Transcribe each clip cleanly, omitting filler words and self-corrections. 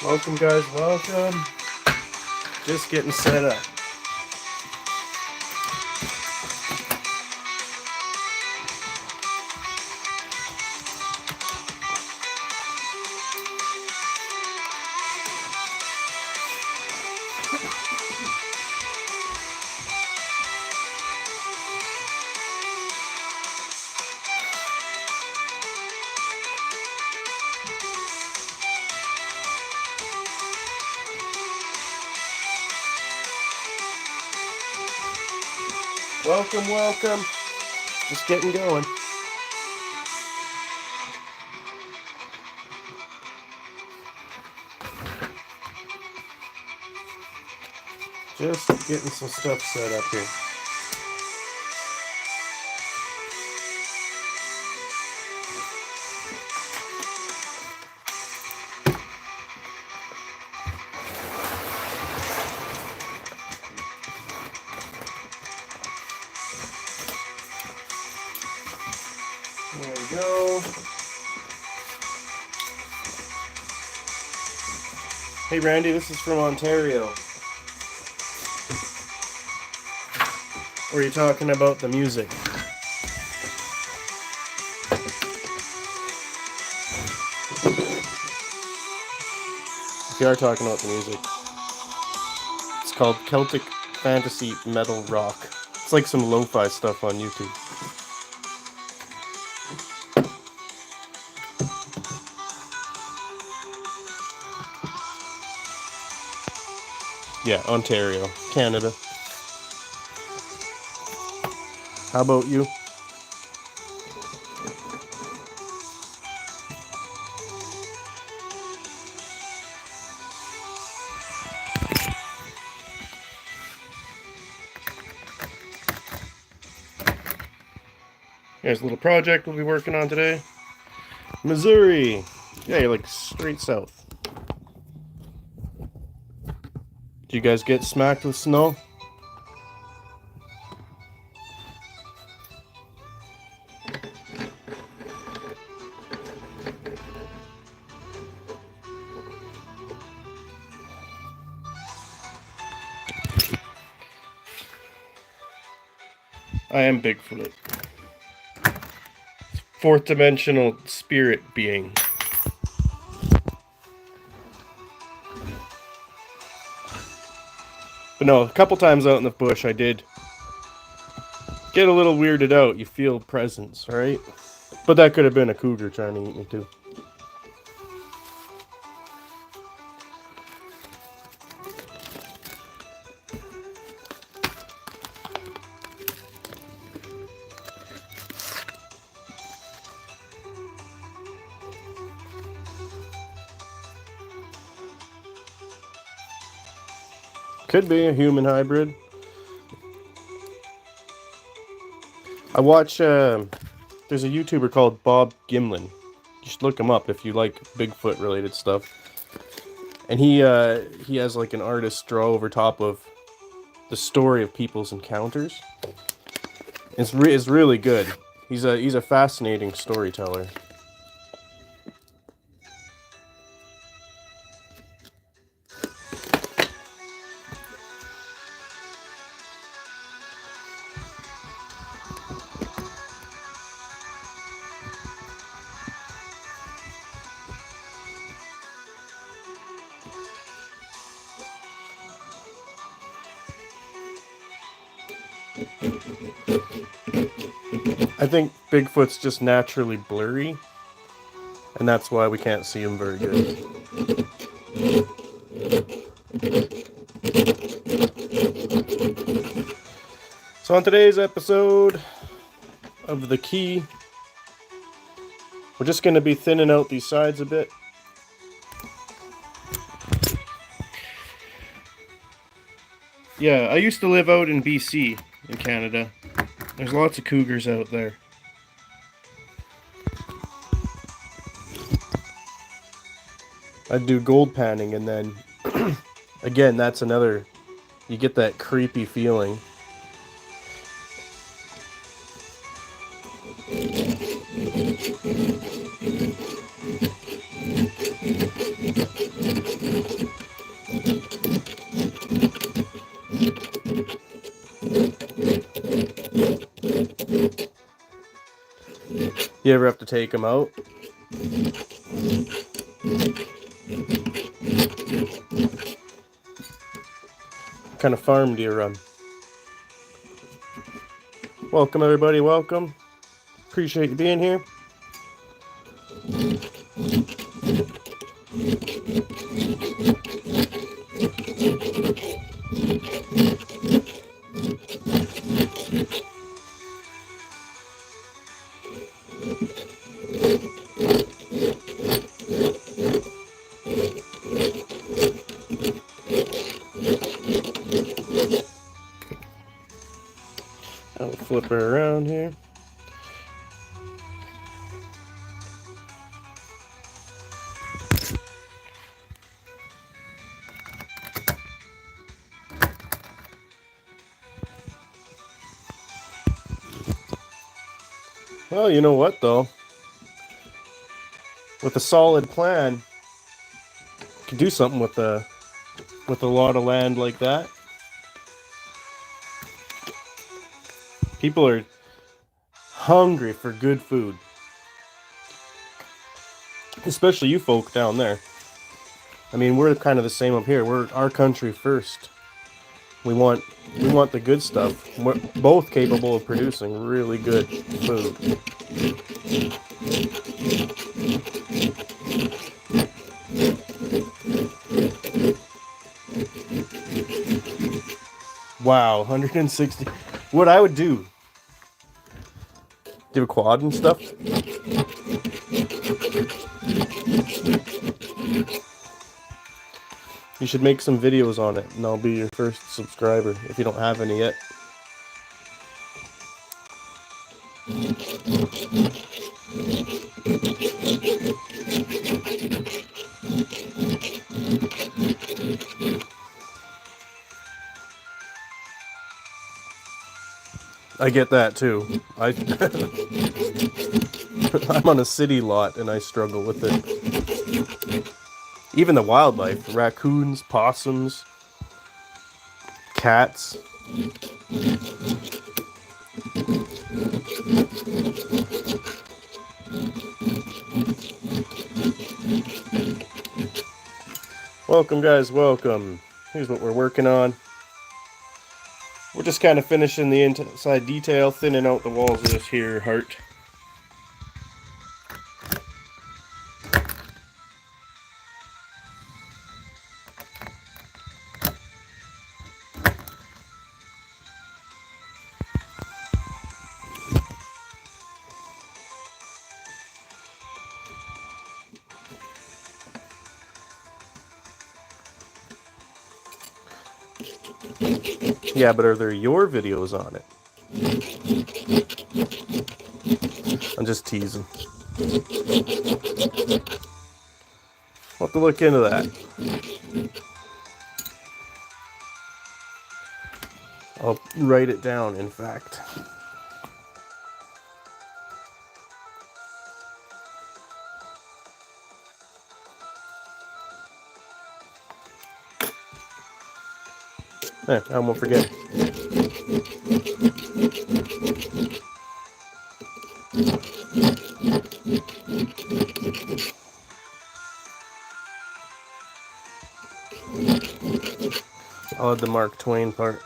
Welcome, guys. Welcome. Just getting set up. Welcome, welcome. Just getting going. Just getting some stuff set up here. There we go. Hey, Randy, this is from Ontario. Or are you talking about the music? If you are talking about the music, it's called Celtic Fantasy Metal Rock. It's like some lo-fi stuff on YouTube. Yeah, Ontario, Canada. How about you? Here's a little project we'll be working on today. Missouri. Yeah, you're like straight south. Do you guys get smacked with snow? I am Bigfoot. Fourth dimensional spirit being. But no, a couple times out in the bush I did get a little weirded out. You feel presence, right? But that could have been a cougar trying to eat me too. Could be a human hybrid. I watch, there's a YouTuber called Bob Gimlin. You should look him up if you like Bigfoot related stuff. And he has like an artist draw over top of the story of people's encounters. It's really good. He's a fascinating storyteller. I think Bigfoot's just naturally blurry, and that's why we can't see him very good. So on today's episode of The Key, we're just going to be thinning out these sides a bit. Yeah, I used to live out in BC, in Canada. There's lots of cougars out there. I'd do gold panning, and then, again, that's another, you get that creepy feeling. You ever have to take them out? What kind of farm do you run? Welcome, everybody. Welcome. Appreciate you being here. I'll flip her around here. Well, you know what, though? With a solid plan, you can do something with a lot of land like that. People are hungry for good food. Especially you folk down there. I mean, we're kind of the same up here. We're our country first. We want the good stuff. We're both capable of producing really good food. Wow, 160. What I would do? Do a quad and stuff? You should make some videos on it, and I'll be your first subscriber if you don't have any yet. I get that too. I'm on a city lot and I struggle with it. Even the wildlife, raccoons, possums, cats. Welcome, guys, welcome. Here's what we're working on. We're just kind of finishing the inside detail, thinning out the walls of this here heart. Yeah, but are there your videos on it? I'm just teasing. I'll have to look into that. I'll write it down, in fact. I won't forget. I'll add the Mark Twain part.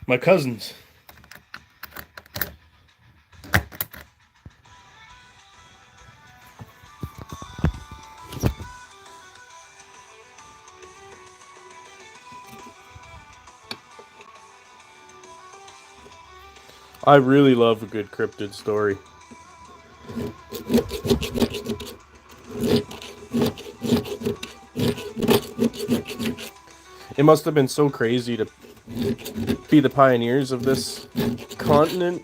My cousins. I really love a good cryptid story. It must have been so crazy to be the pioneers of this continent.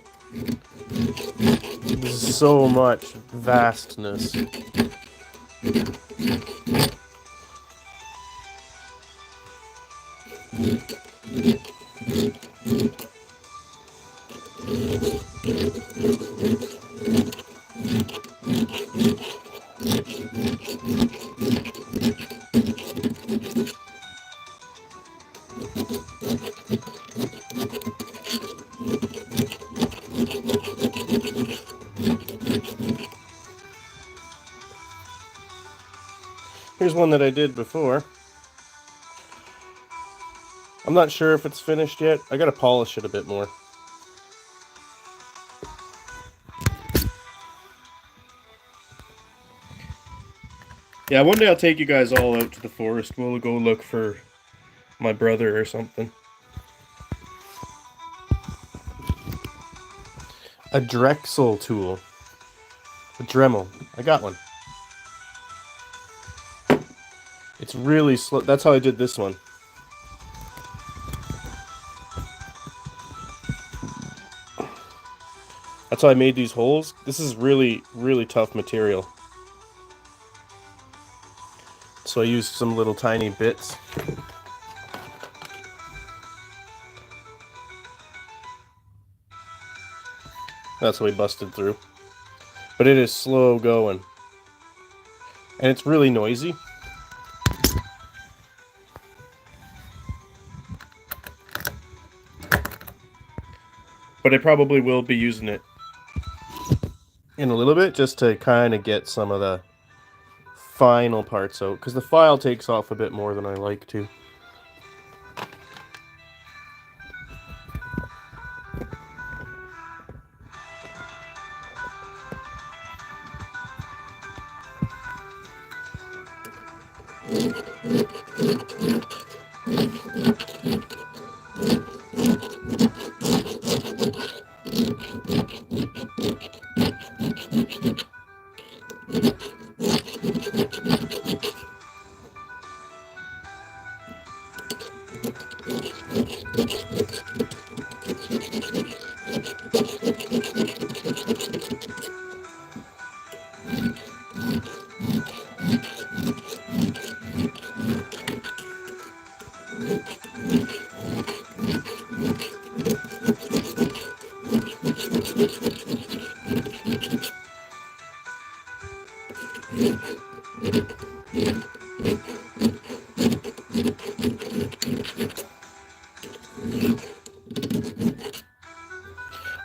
There's so much vastness. Here's one that I did before. I'm not sure if it's finished yet. I gotta polish it a bit more. Yeah, one day I'll take you guys all out to the forest. We'll go look for my brother or something. A Drexel tool. A Dremel. I got one. It's really slow. That's how I did this one. That's how I made these holes. This is really, really tough material. So I used some little tiny bits. That's how we busted through. But it is slow going. And it's really noisy. But I probably will be using it in a little bit just to kind of get some of the final parts out. Because the file takes off a bit more than I like to.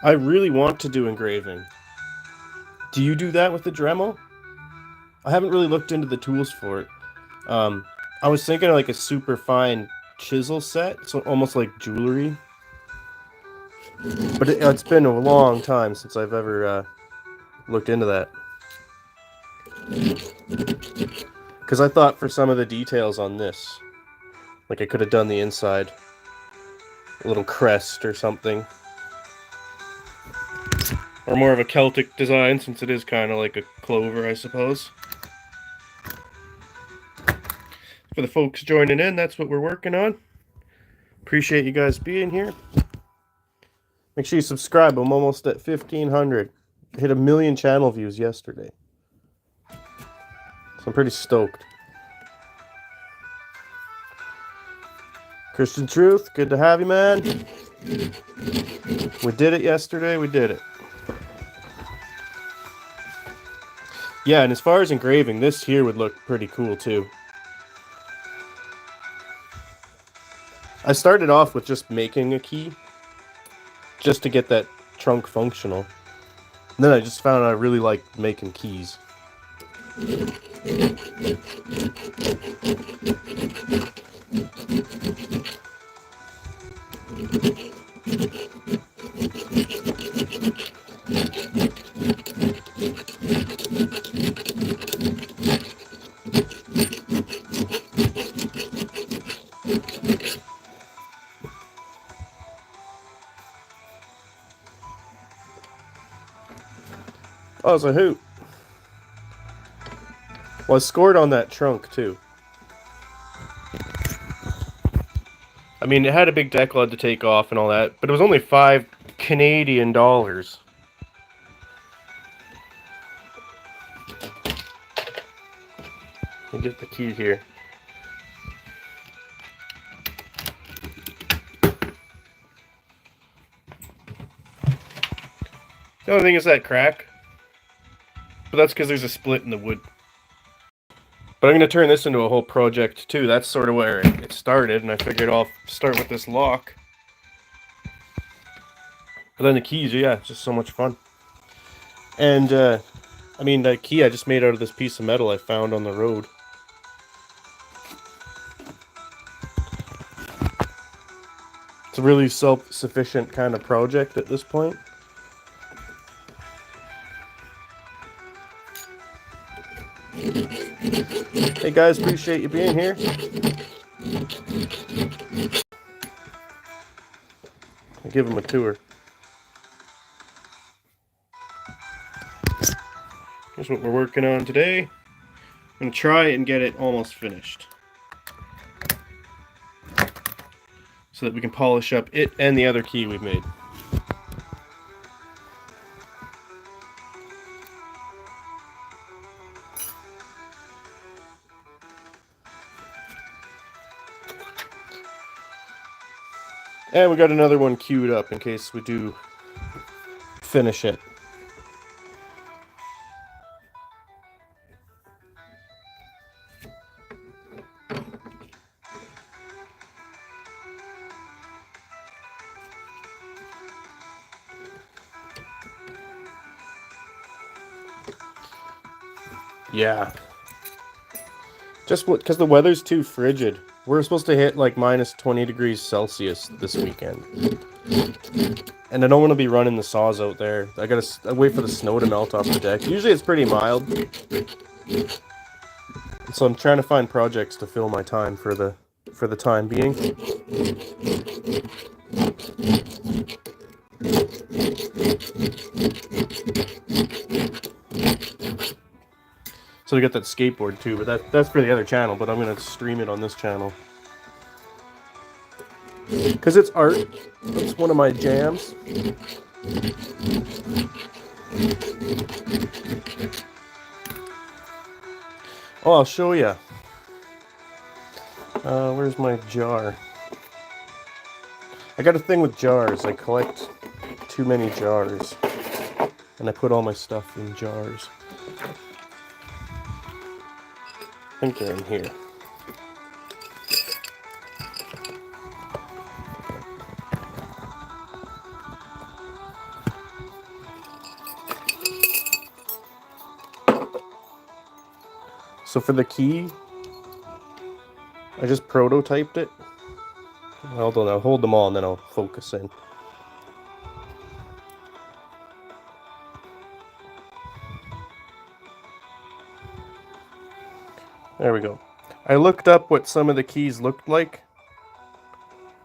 I really want to do engraving. Do you do that with the Dremel? I haven't really looked into the tools for it. I was thinking of like a super fine chisel set, so almost like jewelry. But it's been a long time since I've ever looked into that. Because I thought for some of the details on this, like I could have done the inside, a little crest or something. Or more of a Celtic design, since it is kind of like a clover, I suppose. For the folks joining in, that's what we're working on. Appreciate you guys being here. Make sure you subscribe. I'm almost at 1,500. I hit 1 million channel views yesterday. So I'm pretty stoked. Christian Truth, good to have you, man. We did it yesterday. We did it. Yeah, and as far as engraving, this here would look pretty cool too. I started off with just making a key, just to get that trunk functional. And then I just found I really liked making keys. Oh, it's a hoot. Well, I scored on that trunk, too. I mean, it had a big deck lid to take off and all that, but it was only $5 Canadian. Let me get the key here. The only thing is that crack, but that's because there's a split in the wood. But I'm going to turn this into a whole project too. That's sort of where it started, and I figured I'll start with this lock. But then the keys, yeah, it's just so much fun. And, I mean, the key I just made out of this piece of metal I found on the road. It's a really self-sufficient kind of project at this point. Hey guys, appreciate you being here. I'll give them a tour. Here's what we're working on today. I'm going to try and get it almost finished, so that we can polish up it and the other key we've made. And we got another one queued up in case we do finish it. Yeah. Just because the weather's too frigid. We're supposed to hit like minus 20 degrees Celsius this weekend. And I don't want to be running the saws out there. I gotta wait for the snow to melt off the deck. Usually it's pretty mild. So I'm trying to find projects to fill my time for the time being. So we got that skateboard too, but that's for the other channel, but I'm gonna stream it on this channel. Because it's art. It's one of my jams. Oh, I'll show you. Where's my jar? I got a thing with jars. I collect too many jars. And I put all my stuff in jars. I think they're in here. So for the key, I just prototyped it. Hold on, I'll hold them all and then I'll focus in. There we go. I looked up what some of the keys looked like,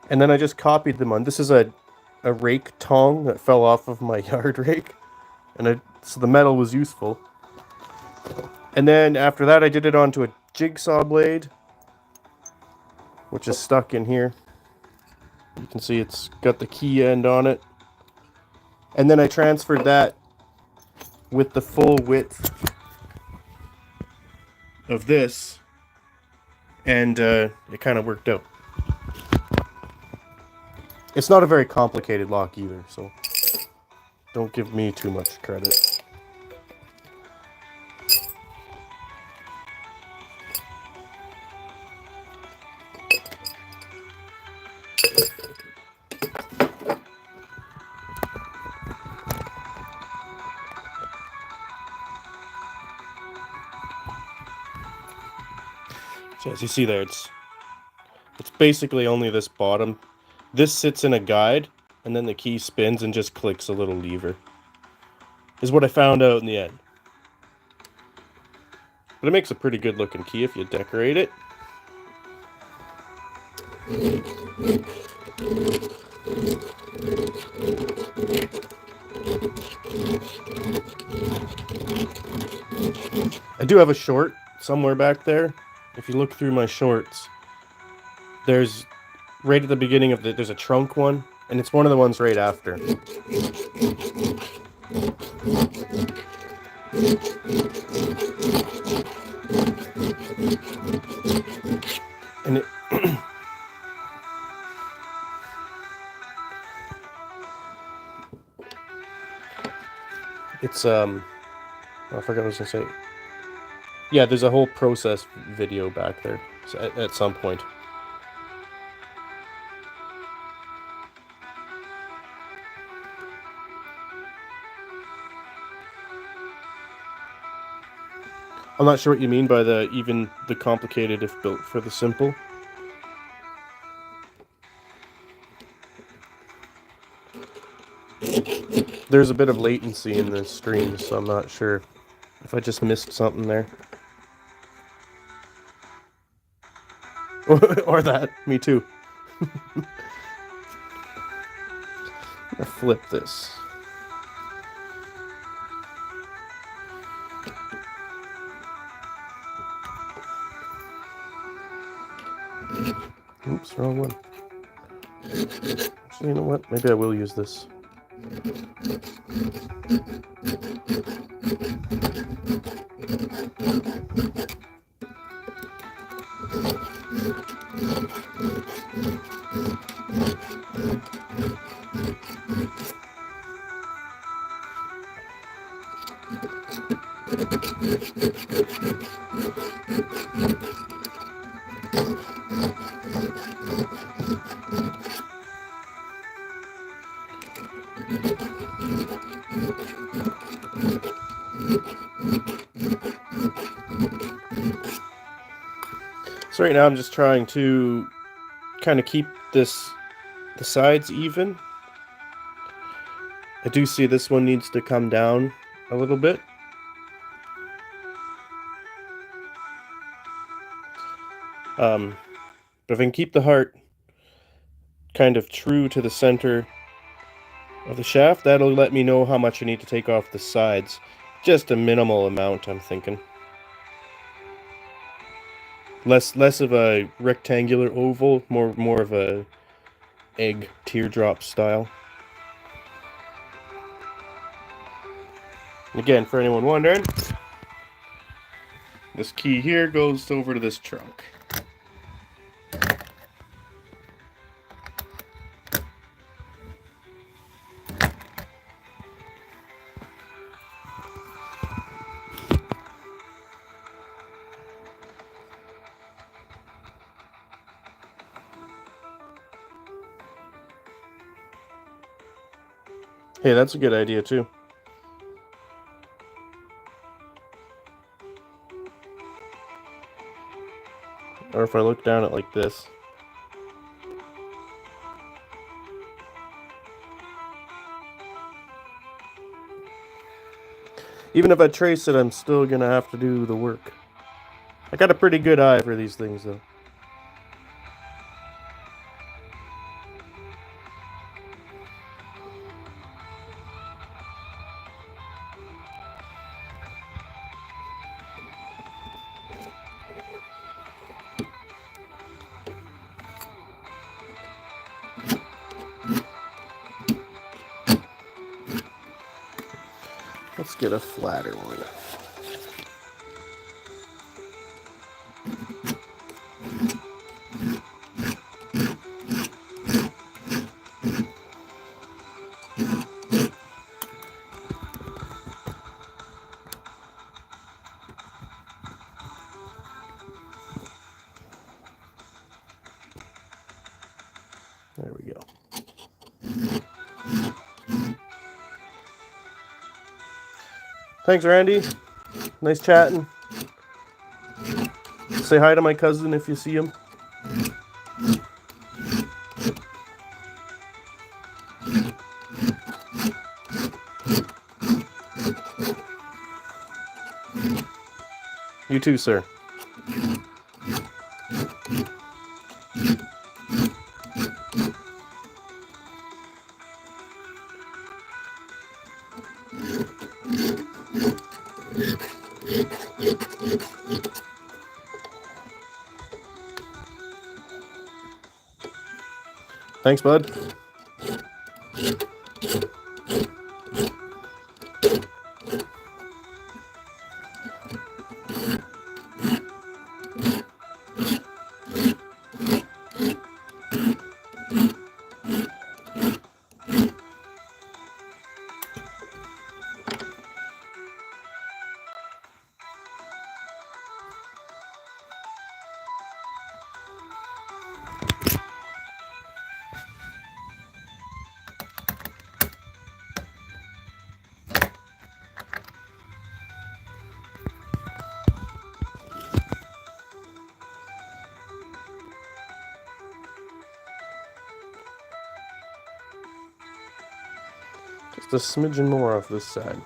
and then I just copied them on. This is a rake tong that fell off of my yard rake, and so the metal was useful. And then after that, I did it onto a jigsaw blade, which is stuck in here. You can see it's got the key end on it. And then I transferred that with the full width of this, and it kind of worked out. It's not a very complicated lock either, so don't give me too much credit. So as you see there, it's basically only this bottom. This sits in a guide, and then the key spins and just clicks a little lever. Is what I found out in the end. But it makes a pretty good looking key if you decorate it. I do have a short somewhere back there. If you look through my shorts, there's right at the beginning of there's a trunk one, and it's one of the ones right after. And it's oh, I forgot what I was gonna say. Yeah, there's a whole process video back there at some point. I'm not sure what you mean by even the complicated if built for the simple. There's a bit of latency in the stream, so I'm not sure if I just missed something there. Or that, me too. I'm gonna flip this. Oops, wrong one. Actually, you know what? Maybe I will use this. So right now I'm just trying to kind of keep the sides even. I do see this one needs to come down a little bit. But if I can keep the heart kind of true to the center of the shaft, that'll let me know how much I need to take off the sides. Just a minimal amount, I'm thinking. Less of a rectangular oval, more of a egg teardrop style. Again, for anyone wondering, this key here goes over to this trunk. Hey, that's a good idea too. Or if I look down at like this. Even if I trace it, I'm still gonna have to do the work. I got a pretty good eye for these things though. Let's get a flatter one. There we go. Thanks, Randy. Nice chatting. Say hi to my cousin if you see him. You too, sir. Thanks, bud. Just a smidgen more off this side.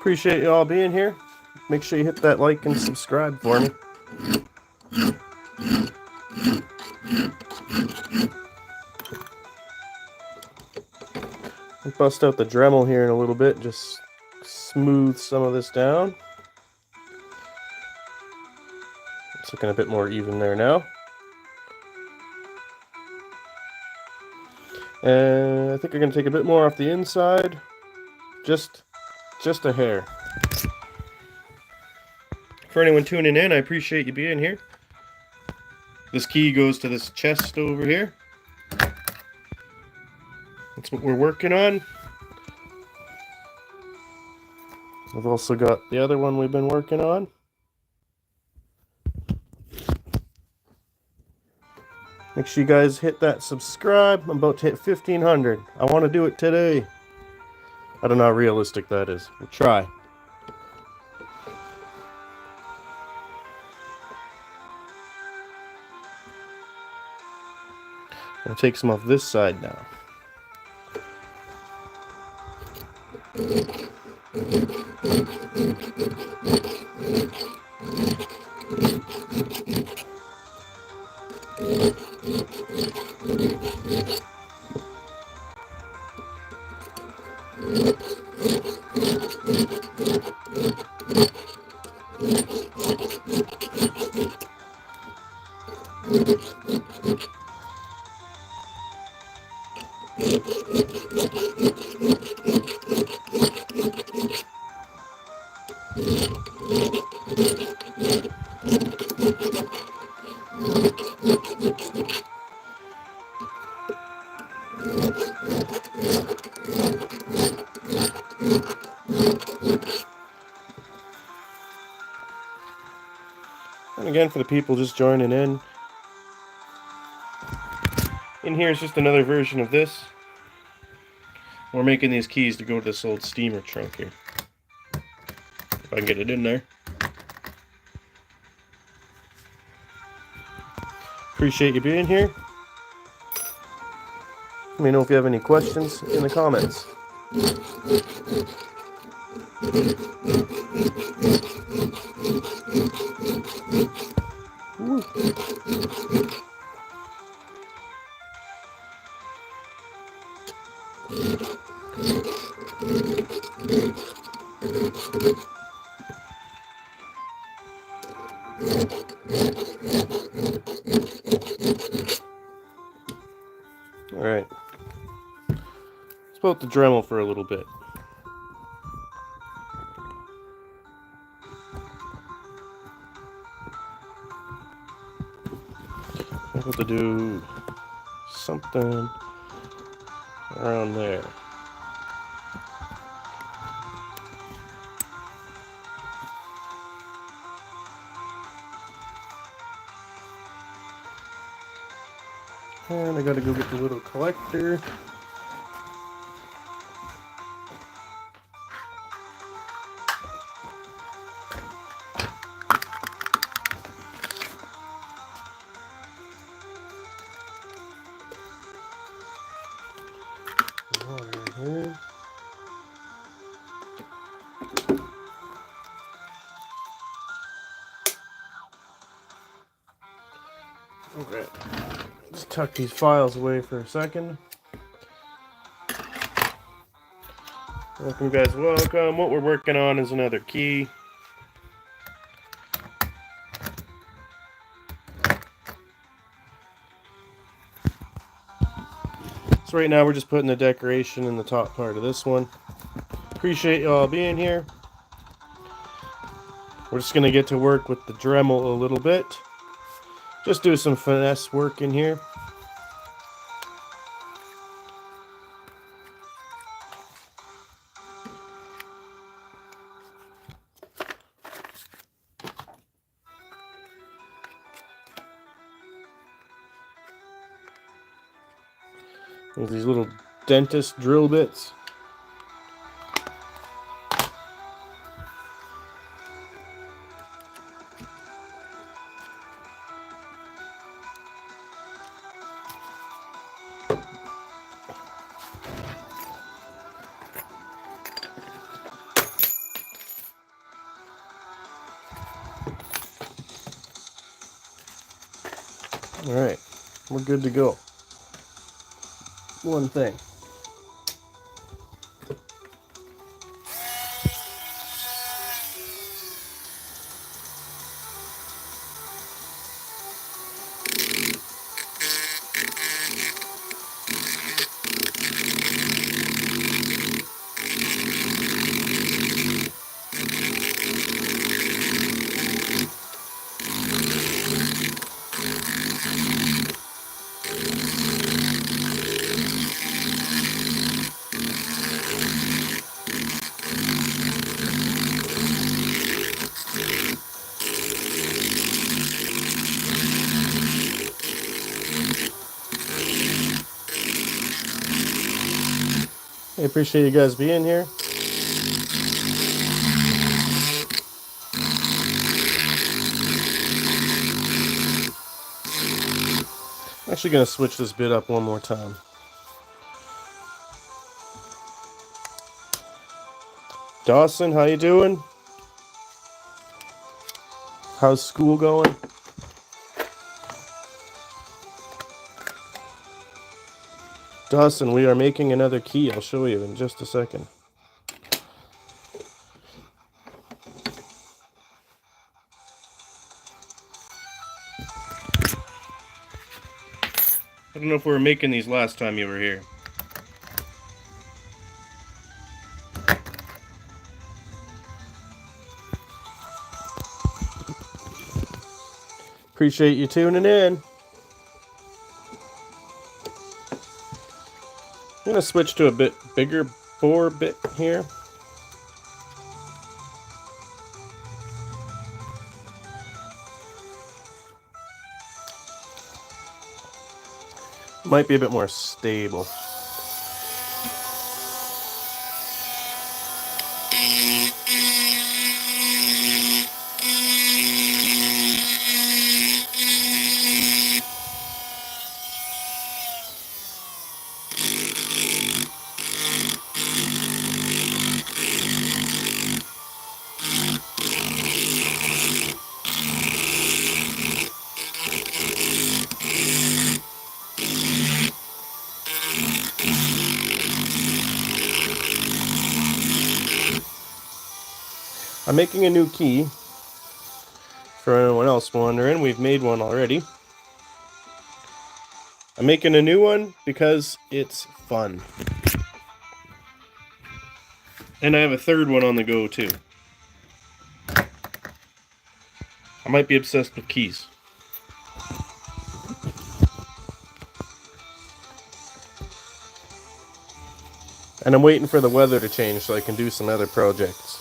Appreciate you all being here. Make sure you hit that like and subscribe for me. I'll bust out the Dremel here in a little bit, just smooth some of this down. It's looking a bit more even there now. And I think I'm going to take a bit more off the inside. Just a hair. For anyone tuning in, I appreciate you being here. This key goes to this chest over here. That's what we're working on. I've also got the other one we've been working on. Make sure you guys hit that subscribe. I'm about to hit 1,500. I want to do it today. I don't know how realistic that is. We'll try. I'll take some off this side now. And again, for the people just joining in here is just another version of this. We're making these keys to go to this old steamer trunk here. If I can get it in there. Appreciate you being here. Let me know if you have any questions in the comments. Woo. All right. Let's put the Dremel for a little bit. I have to do something around there. And I gotta go get the little collector. Water in here. Okay. Just tuck these files away for a second. Welcome, guys. Welcome. What we're working on is another key. So right now we're just putting the decoration in the top part of this one. Appreciate y'all being here. We're just going to get to work with the Dremel a little bit. Just do some finesse work in here. There's these little dentist drill bits. Alright, we're good to go. One thing. I appreciate you guys being here. I'm actually going to switch this bit up one more time. Dawson, how you doing? How's school going? Dawson, we are making another key. I'll show you in just a second. I don't know if we were making these last time you were here. Appreciate you tuning in. I'm going to switch to a bit bigger bore bit here. Might be a bit more stable. I'm making a new key. For anyone else wondering, we've made one already. I'm making a new one because it's fun. And I have a third one on the go too. I might be obsessed with keys. And I'm waiting for the weather to change so I can do some other projects.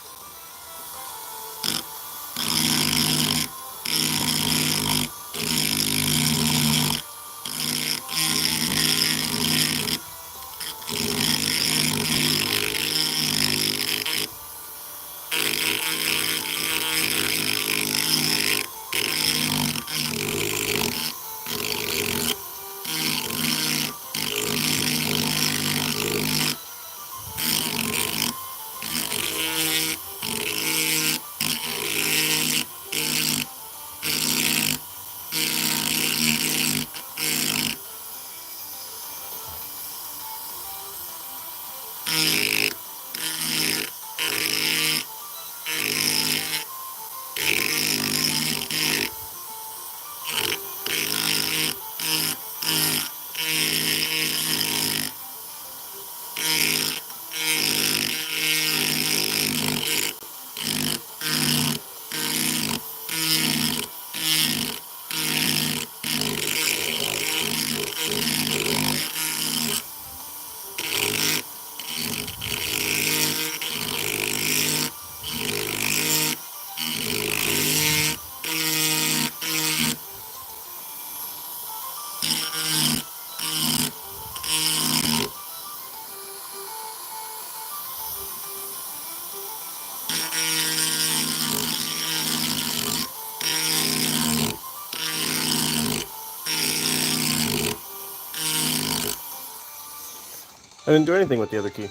I didn't do anything with the other key.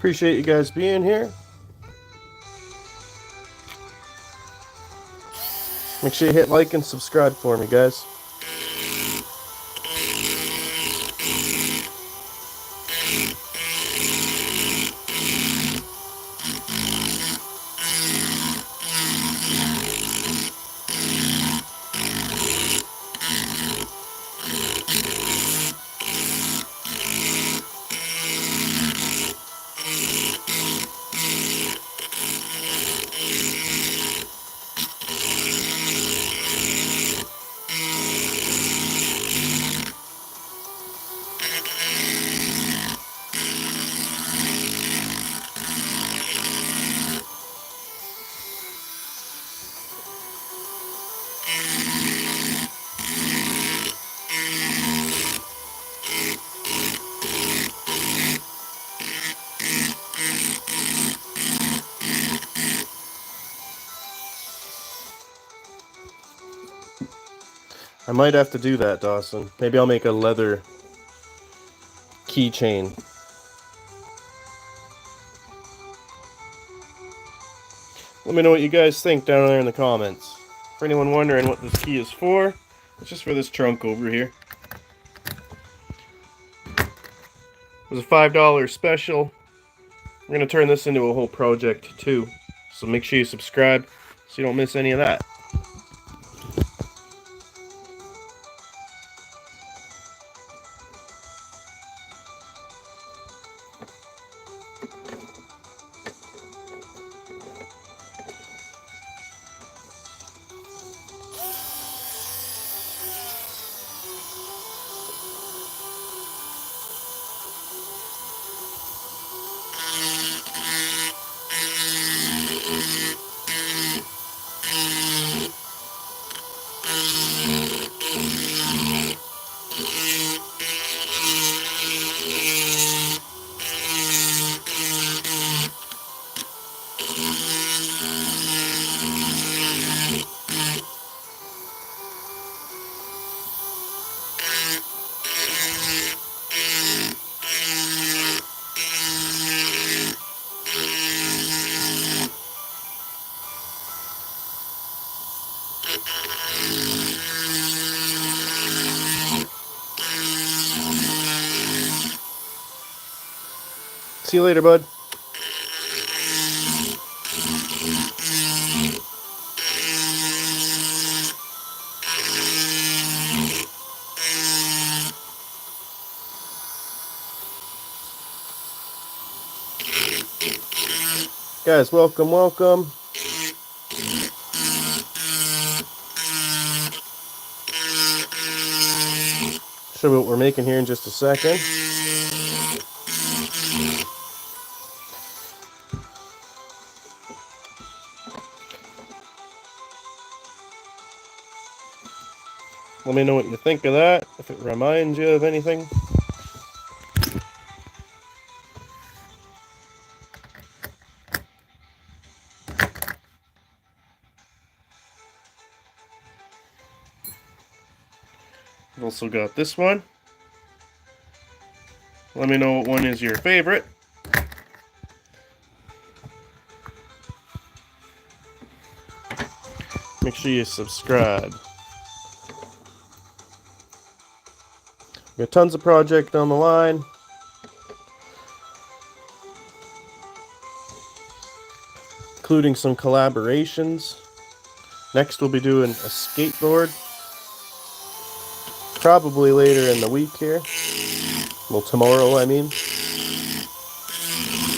Appreciate you guys being here. Make sure you hit like and subscribe for me, guys. I might have to do that, Dawson. Maybe I'll make a leather keychain. Let me know what you guys think down there in the comments. For anyone wondering what this key is for, it's just for this trunk over here. It was a $5 special. We're going to turn this into a whole project too. So make sure you subscribe so you don't miss any of that. See you later, bud. Guys, welcome, welcome. Show you what we're making here in just a second. Let me know what you think of that, if it reminds you of anything. I've also got this one. Let me know what one is your favorite. Make sure you subscribe. We got tons of projects down the line. Including some collaborations. Next we'll be doing a skateboard. Probably later in the week here. Well, tomorrow, I mean.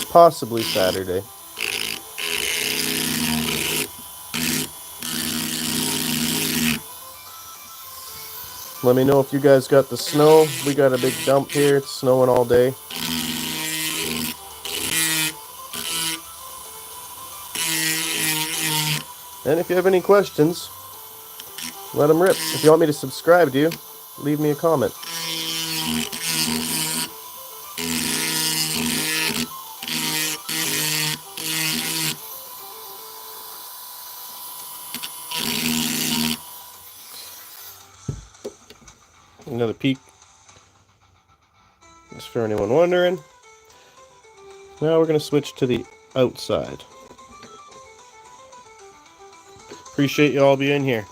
Possibly Saturday. Let me know if you guys got the snow. We got a big dump here. It's snowing all day. And if you have any questions, let them rip. If you want me to subscribe to you, leave me a comment. Another peek, just for anyone wondering. Now we're going to switch to the outside. Appreciate you all being here.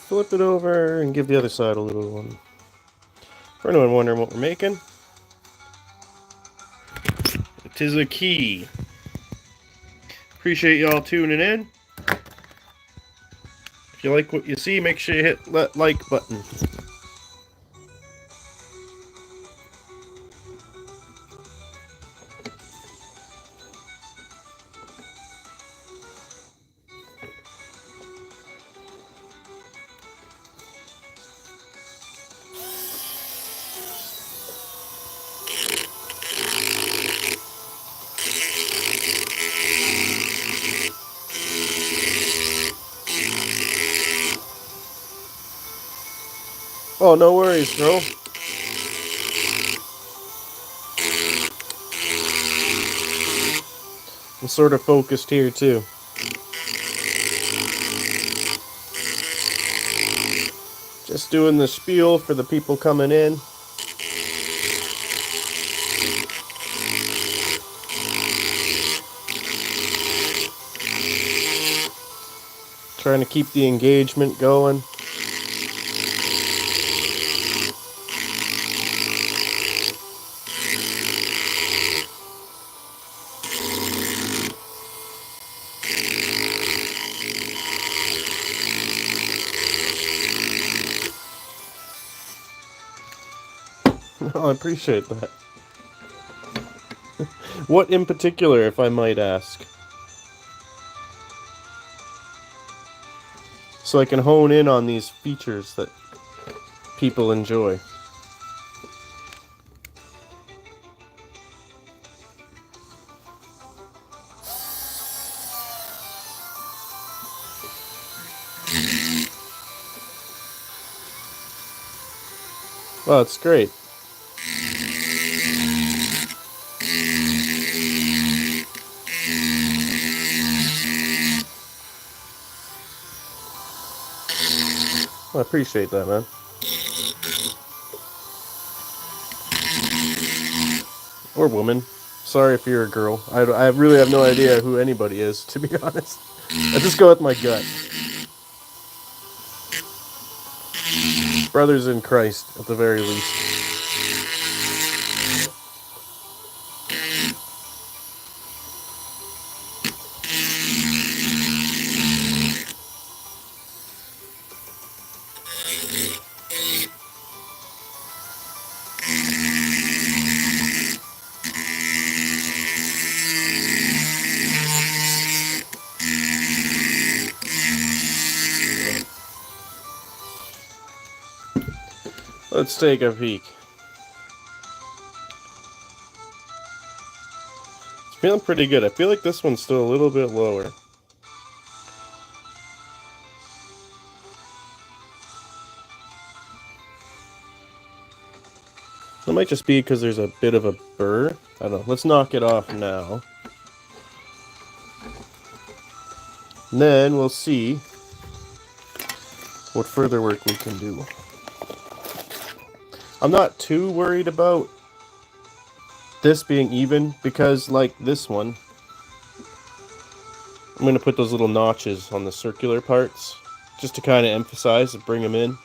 Flip it over and give the other side a little one. For anyone wondering what we're making, it is a key. Appreciate y'all tuning in. If you like what you see, make sure you hit that like button. Oh, no worries, bro. I'm sort of focused here, too. Just doing the spiel for the people coming in. Trying to keep the engagement going. Oh, I appreciate that. What in particular, if I might ask? So I can hone in on these features that people enjoy. Well, it's great. Well, I appreciate that, man. Or woman. Sorry if you're a girl. I really have no idea who anybody is, to be honest. I just go with my gut. Brothers in Christ, at the very least. Let's take a peek. It's feeling pretty good. I feel like this one's still a little bit lower. It might just be because there's a bit of a burr. I don't know. Let's knock it off now. And then we'll see what further work we can do. I'm not too worried about this being even because, like this one, I'm going to put those little notches on the circular parts just to kind of emphasize and bring them in.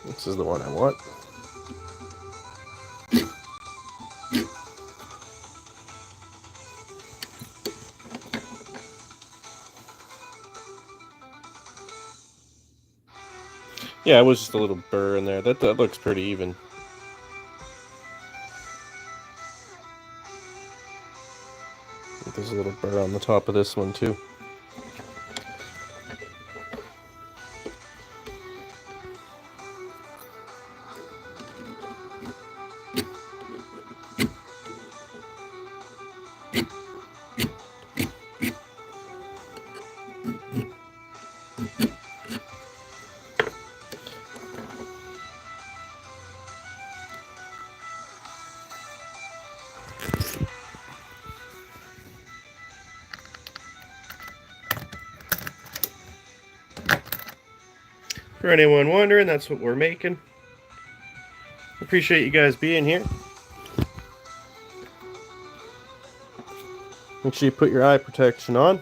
This is the one I want. Yeah, it was just a little burr in there. That looks pretty even. There's a little burr on the top of this one too. For anyone wondering, that's what we're making. Appreciate you guys being here. Make sure you put your eye protection on.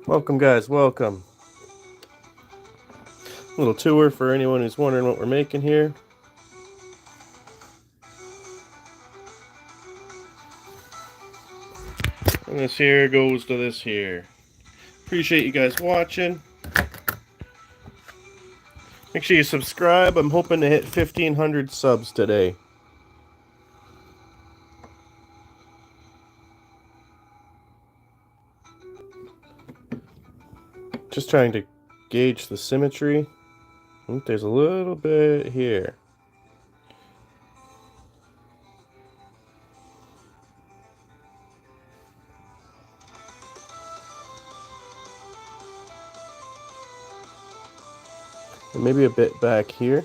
Welcome, guys, welcome. A little tour for anyone who's wondering what we're making here. And this here goes to this here. Appreciate you guys watching. Make sure you subscribe. I'm hoping to hit 1,500 subs today. Just trying to gauge the symmetry. I think there's a little bit here. And maybe a bit back here.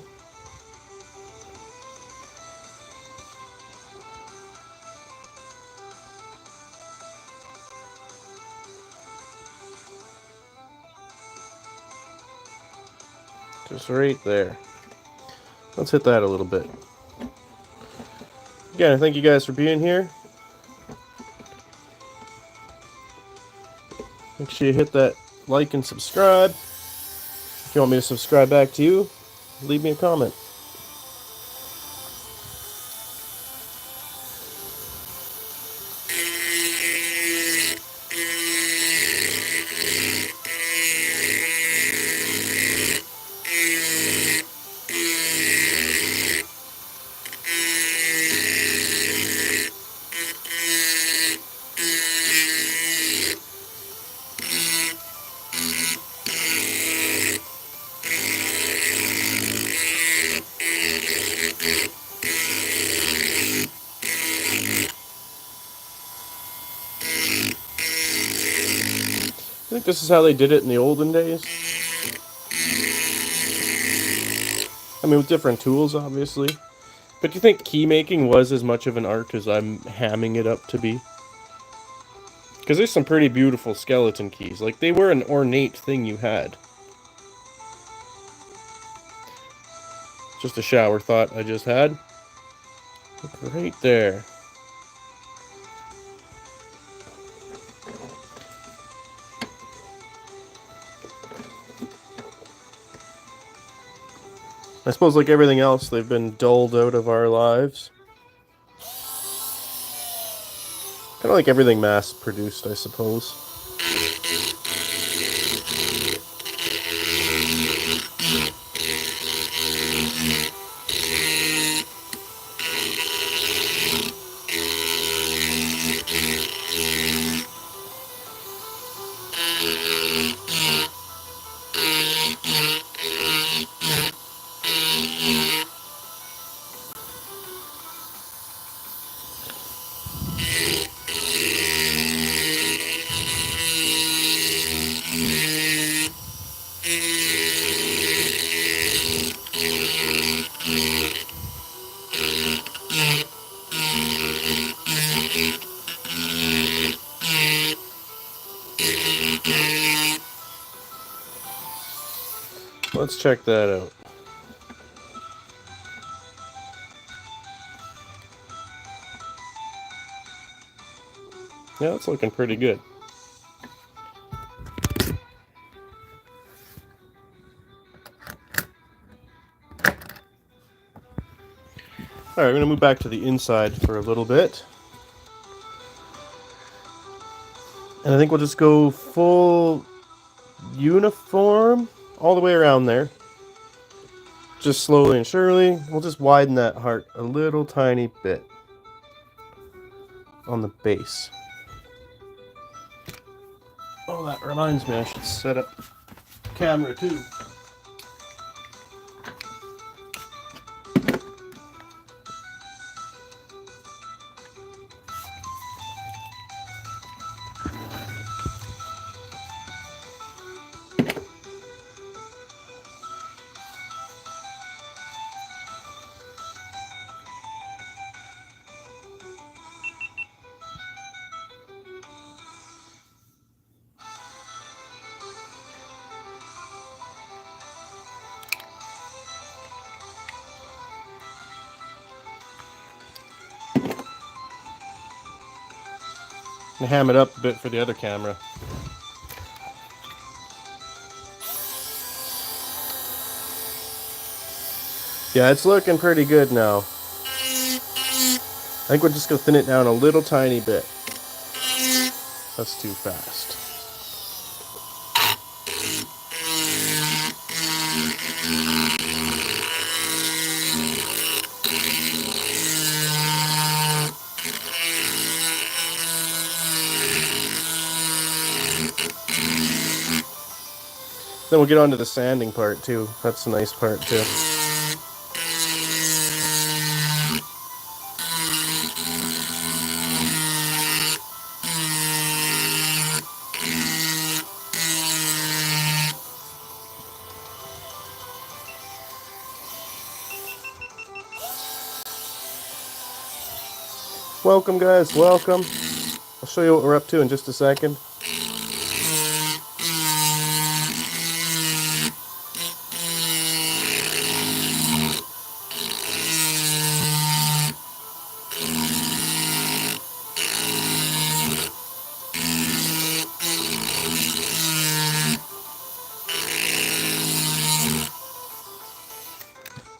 Just right there. Let's hit that a little bit. Again, thank you guys for being here. Make sure you hit that like and subscribe. If you want me to subscribe back to you, leave me a comment. think this is how they did it in the olden days. I mean, with different tools, obviously. But do you think key making was as much of an art as I'm hamming it up to be? Because there's some pretty beautiful skeleton keys. Like, they were an ornate thing you had. Just a shower thought I just had. Look right there. I suppose, like everything else, they've been dulled out of our lives. Kind of like everything mass-produced, I suppose. Let's check that out. Yeah, it's looking pretty good. Alright, we're going to move back to the inside for a little bit. And I think we'll just go full uniform all the way around there. Just slowly and surely. We'll just widen that heart a little tiny bit on the base. Oh, that reminds me, I should set up the camera too. And ham it up a bit for the other camera. Yeah, it's looking pretty good now. I think we'll just go thin it down a little tiny bit. That's too fast. Then we'll get on to the sanding part too. That's a nice part too. Welcome guys, welcome. I'll show you what we're up to in just a second.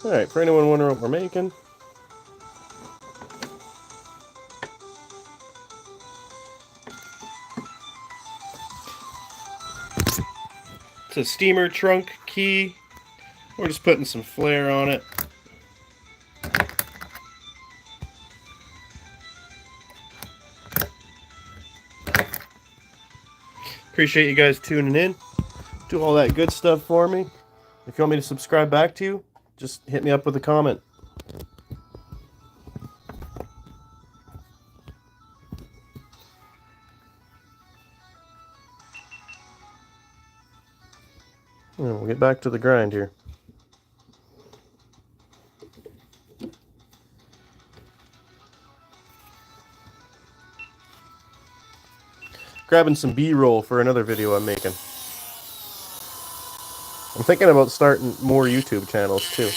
Alright, for anyone wondering what we're making, it's a steamer trunk key. We're just putting some flair on it. Appreciate you guys tuning in. Do all that good stuff for me. If you want me to subscribe back to you, just hit me up with a comment. And we'll get back to the grind here. Grabbing some B-roll for another video I'm making. I'm thinking about starting more YouTube channels too.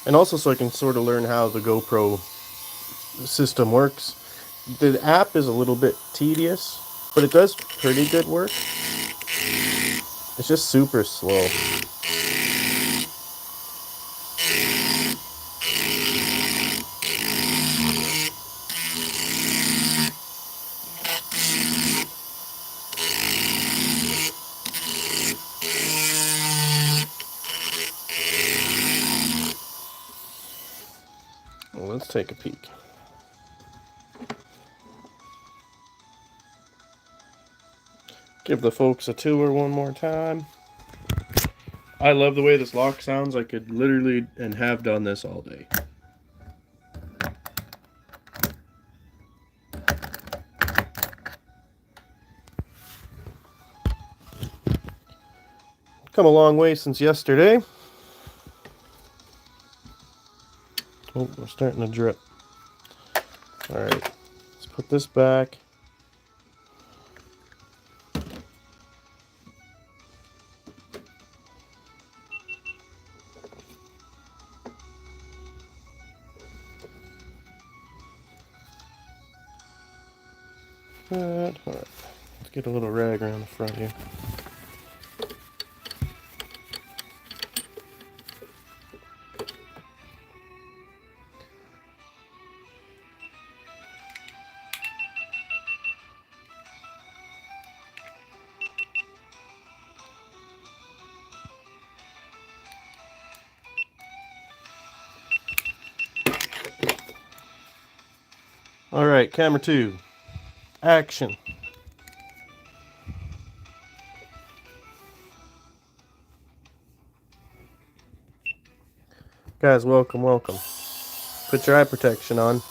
And also so I can sort of learn how the GoPro system works. The app is a little bit tedious, but it does pretty good work. It's just super slow. Well, let's take a peek. Give the folks a tour one more time. I love the way this lock sounds. I could literally and have done this all day. Come a long way since yesterday. Oh, we're starting to drip. Alright, let's put this back. Alright, let's get a little rag around the front here. Alright, camera 2. Action. Guys, welcome, welcome. Put your eye protection on.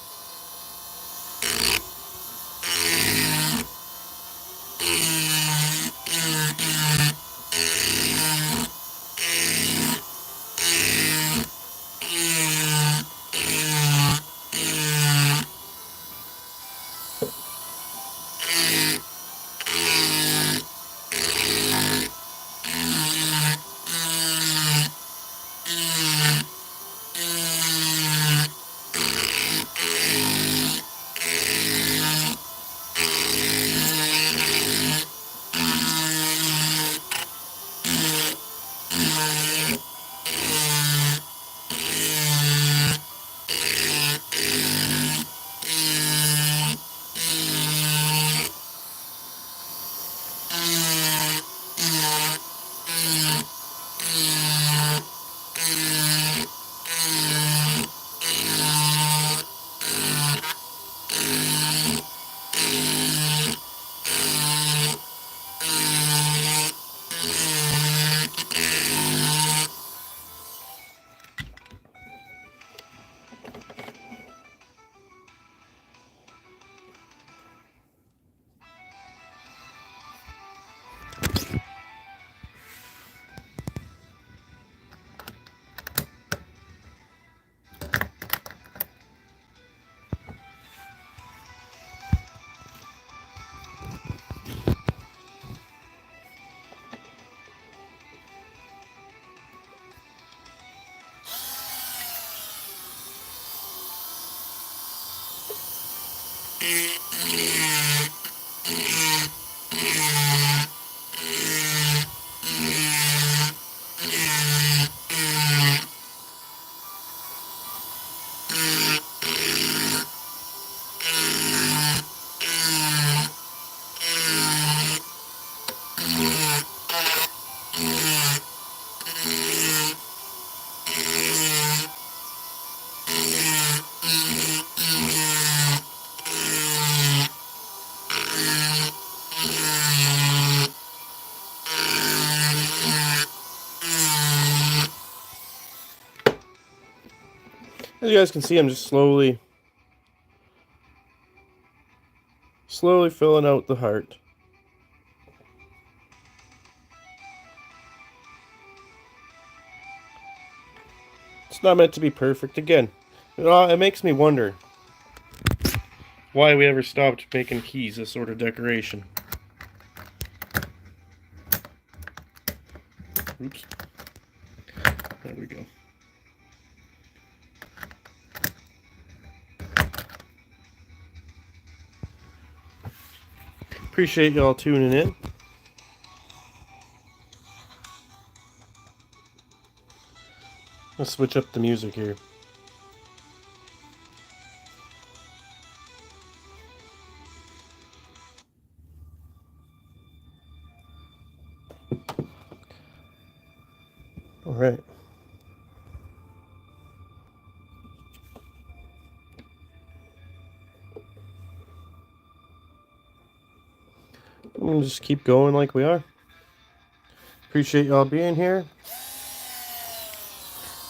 As you guys can see, I'm just slowly filling out the heart. It's not meant to be perfect. Again, it makes me wonder why we ever stopped making keys this sort of decoration. Oops. There we go. Appreciate y'all tuning in. Let's switch up the music here. All right. We'll just keep going like we are. Appreciate y'all being here.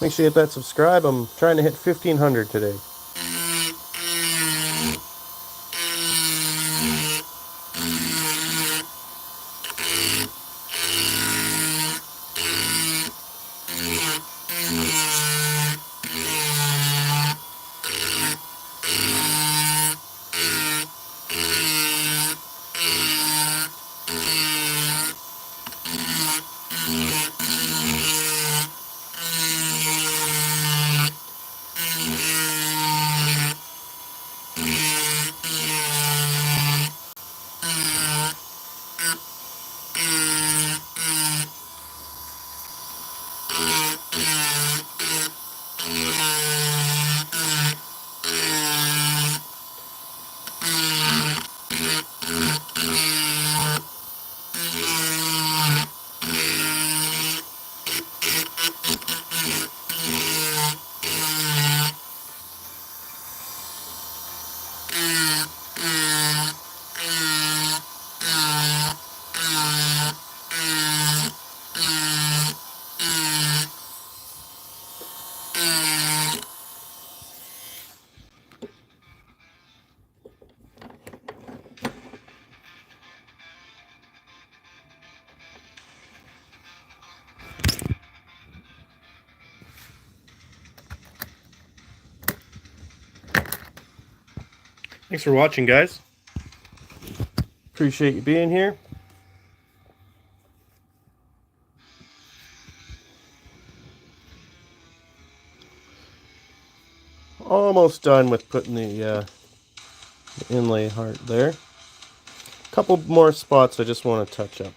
Make sure you hit that subscribe. I'm trying to hit 1,500 today. Thanks for watching, guys. Appreciate you being here. Almost done with putting the inlay heart there. A couple more spots I just want to touch up.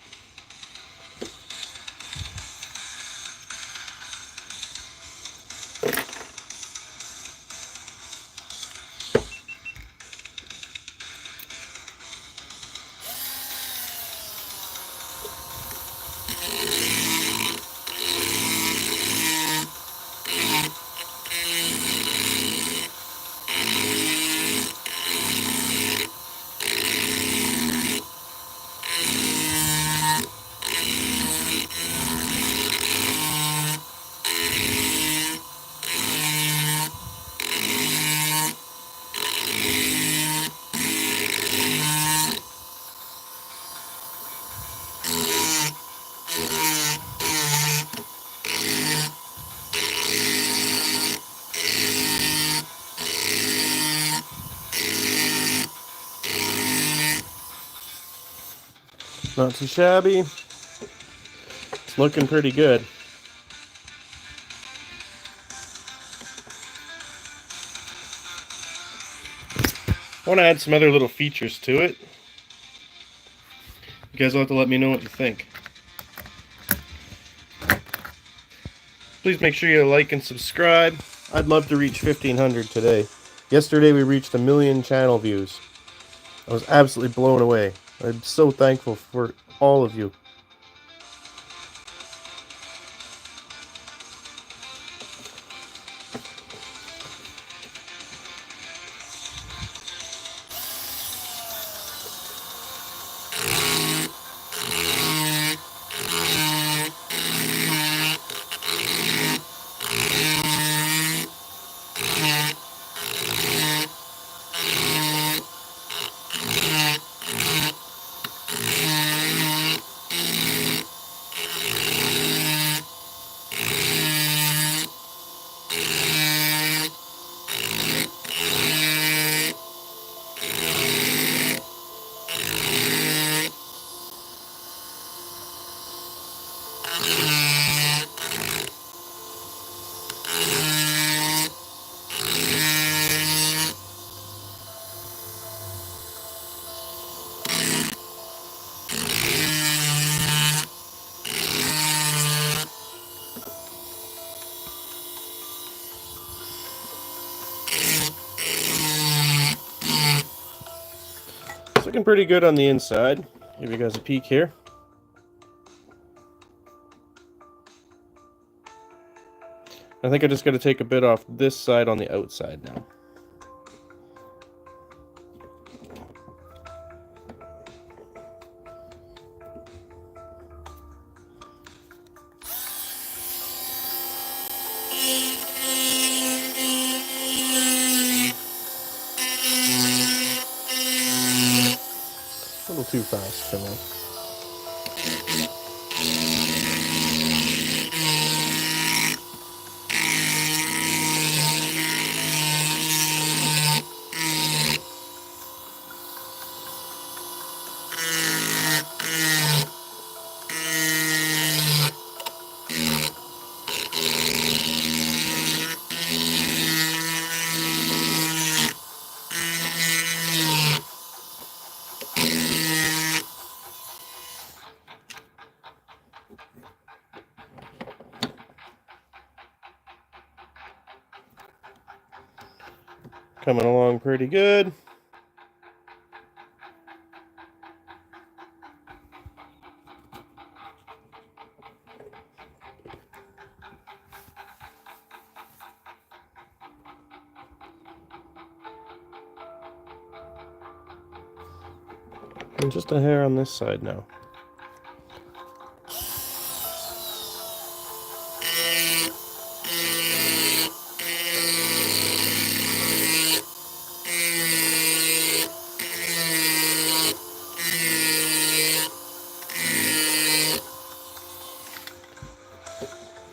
Not too shabby. It's looking pretty good. I want to add some other little features to it. You guys will have to let me know what you think. Please make sure you like and subscribe. I'd love to reach 1,500 today. Yesterday we reached 1 million channel views. I was absolutely blown away. I'm so thankful for all of you. It's looking pretty good on the inside. Give you guys a peek here. I think I just got to take a bit off this side on the outside now. A little too fast for me. Coming along pretty good. And just a hair on this side now.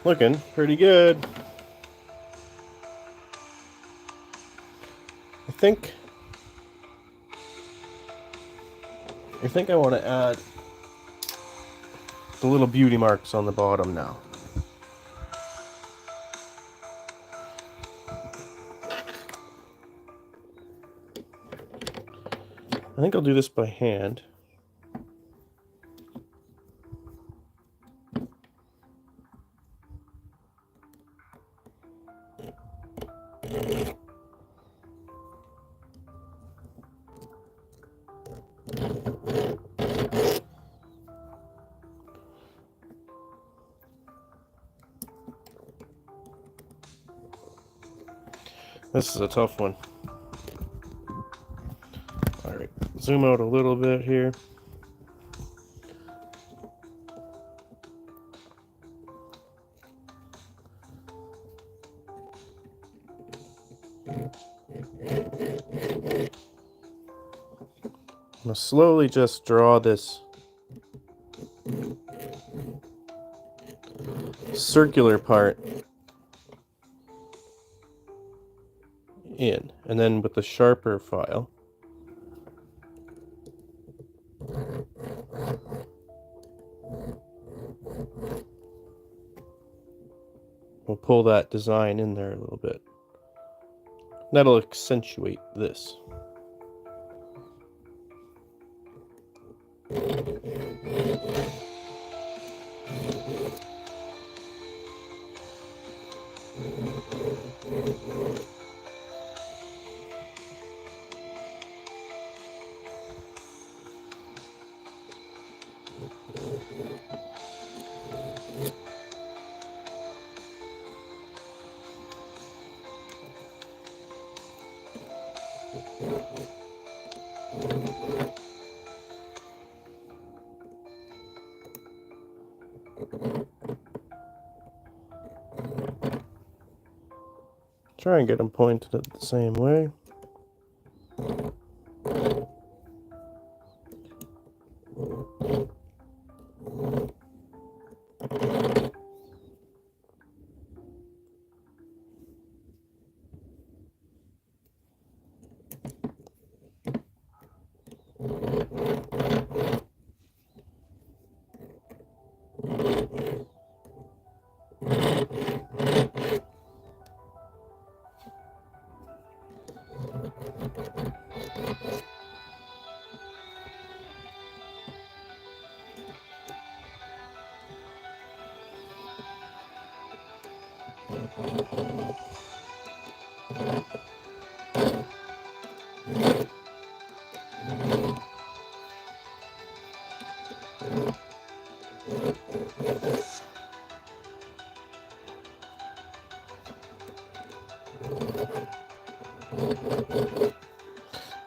Looking pretty good. I think I want to add the little beauty marks on the bottom now. I think I'll do this by hand. This is a tough one. Alright, zoom out a little bit here. I'm going to slowly just draw this circular part in, and then with the sharper file we'll pull that design in there a little bit. That'll accentuate this. Try and get them pointed at the same way.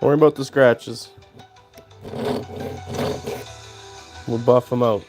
Don't worry about the scratches. We'll buff them out.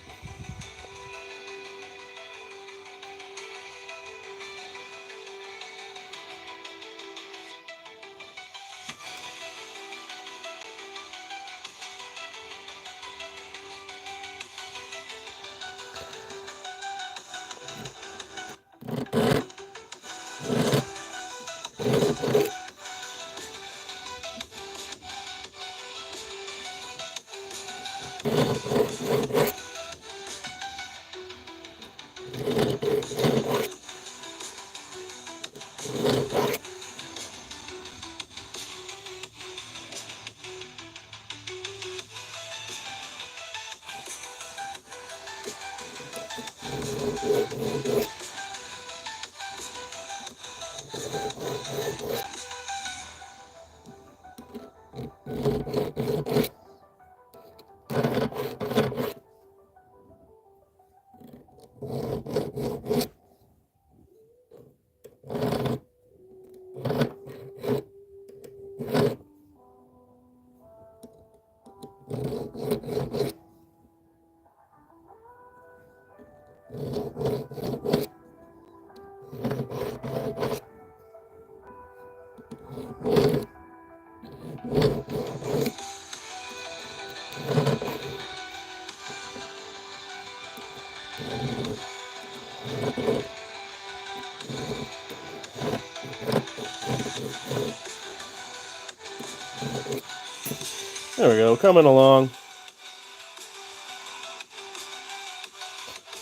There we go, coming along.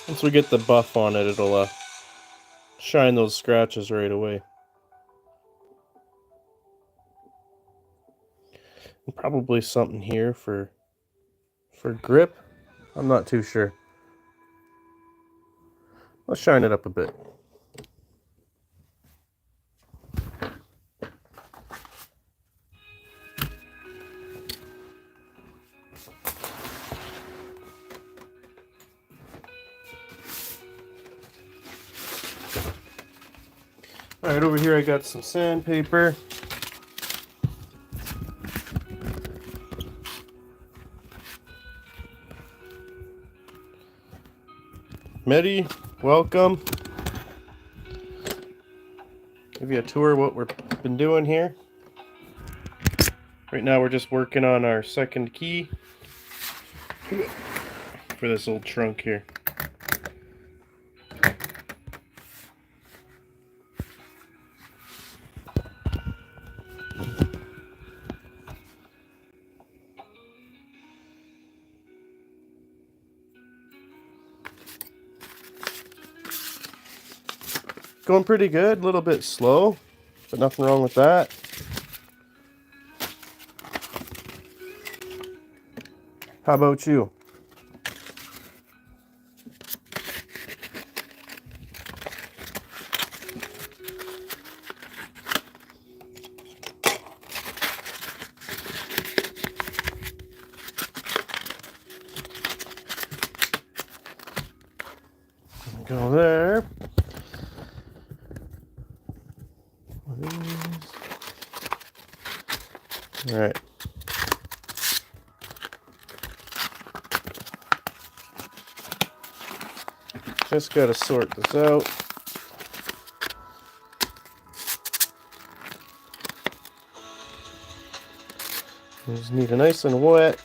Once we get the buff on it, it'll shine those scratches right away. And probably something here for grip. I'm not too sure. Let's shine it up a bit. Alright, over here I got some sandpaper. Medi, welcome. Give you a tour of what we've been doing here. Right now we're just working on our second key for this old trunk here. Going pretty good, a little bit slow, but nothing wrong with that. How about you? Go there. All right. Just got to sort this out. Just need it nice and wet.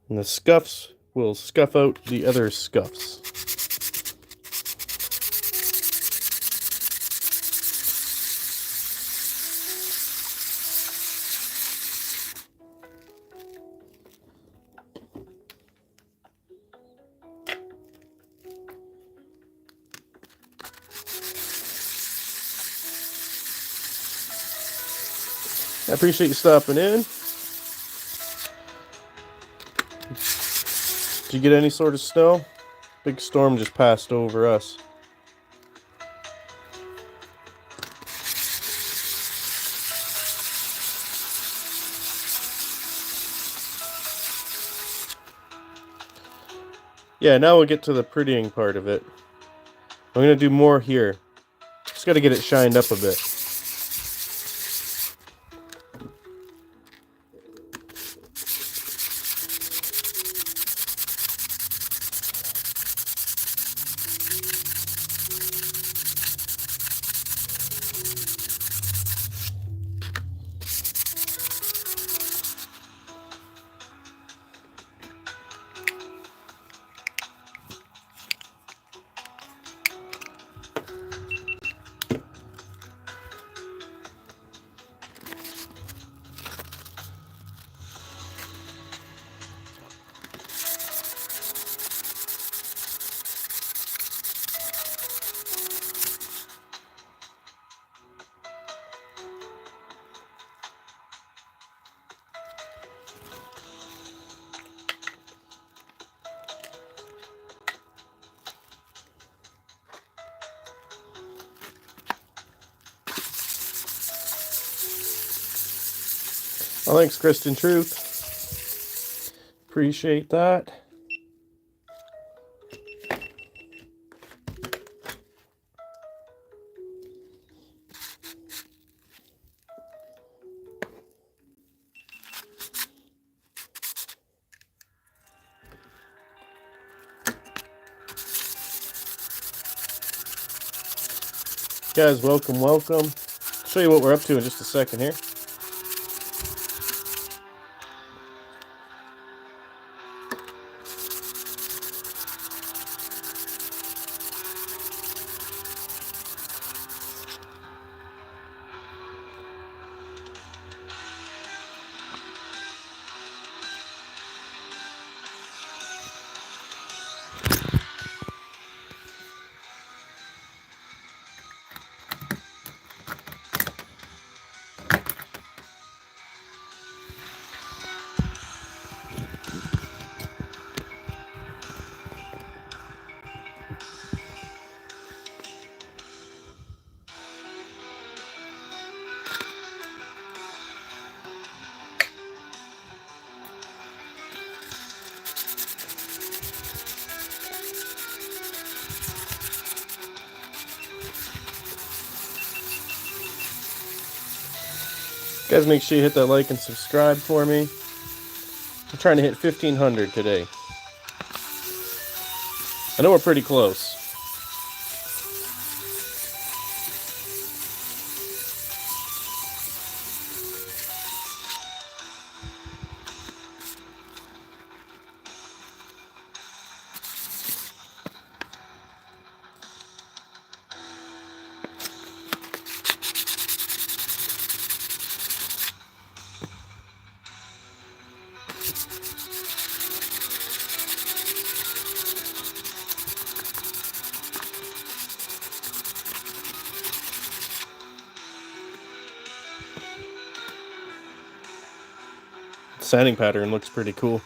And the scuffs will scuff out the other scuffs. I appreciate you stopping in. Did you get any sort of snow? Big storm just passed over us. Yeah, now we'll get to the prettying part of it. I'm going to do more here. Just got to get it shined up a bit. Well, thanks, Kristen Truth. Appreciate that. Guys, welcome, welcome. I'll show you what we're up to in just a second here. Guys, make sure you hit that like and subscribe for me. I'm trying to hit 1,500 today. I know we're pretty close. Sanding pattern looks pretty cool.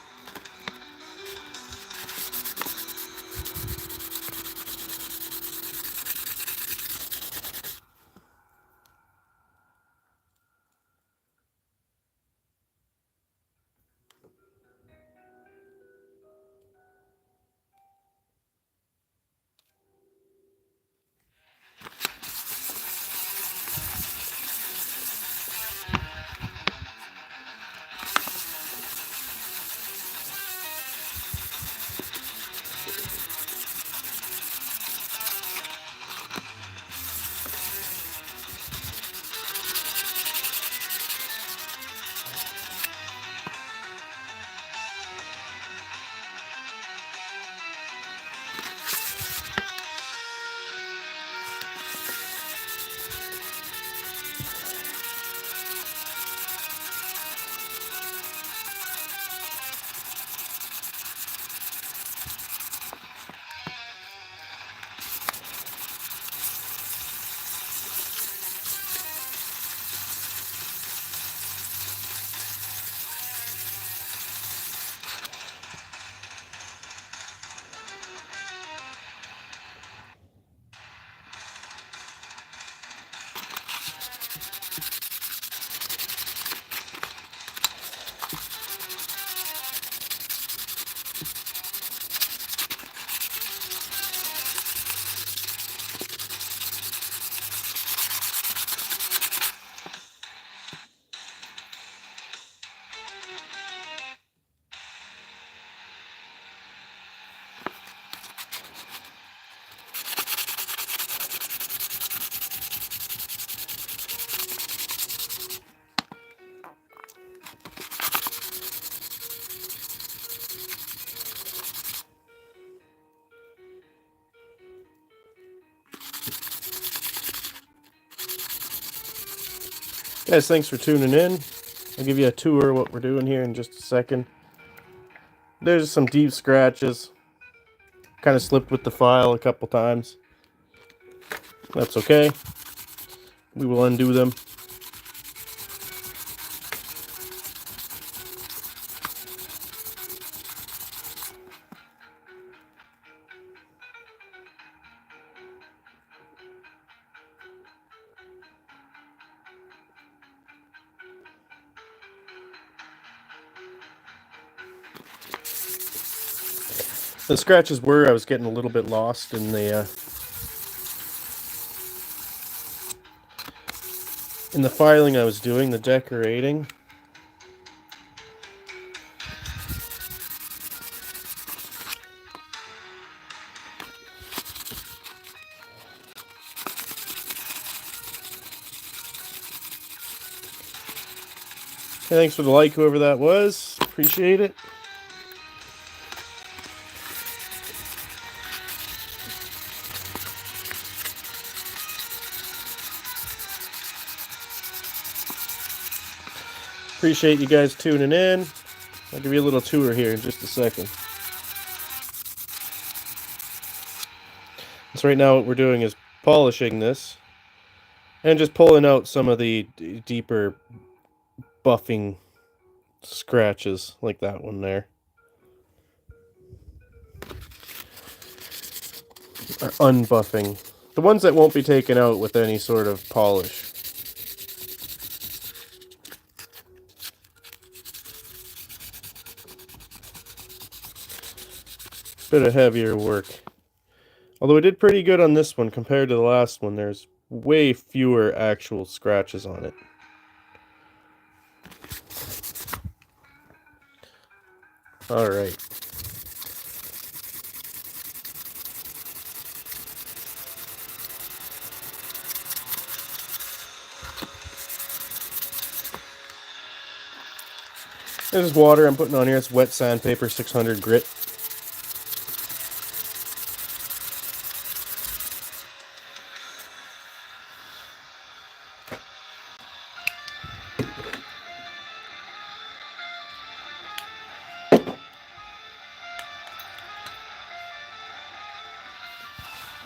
Guys, thanks for tuning in. I'll give you a tour of what we're doing here in just a second. There's some deep scratches. Kind of slipped with the file a couple times. That's okay. We will undo them. The scratches were, I was getting a little bit lost in the filing I was doing, the decorating. Hey, thanks for the like, whoever that was. Appreciate it. Appreciate you guys tuning in. I'll give you a little tour here in just a second. So right now what we're doing is polishing this and just pulling out some of the deeper buffing scratches like that one there. Or unbuffing. The ones that won't be taken out with any sort of polish. Bit of heavier work. Although I did pretty good on this one compared to the last one. There's way fewer actual scratches on it. Alright. There's water I'm putting on here. It's wet sandpaper 600 grit.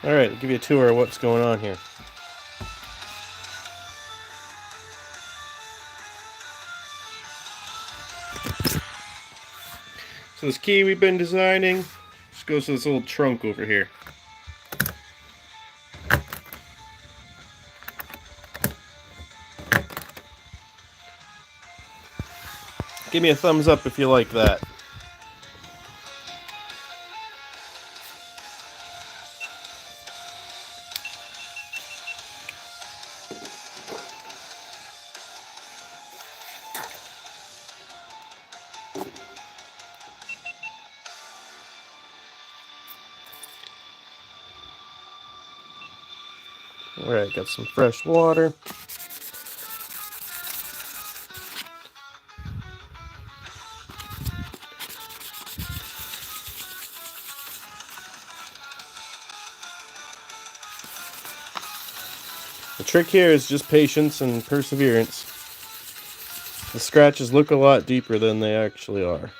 Alright, I'll give you a tour of what's going on here. So this key we've been designing just goes to this little trunk over here. Give me a thumbs up if you like that. Alright, got some fresh water. The trick here is just patience and perseverance. The scratches look a lot deeper than they actually are.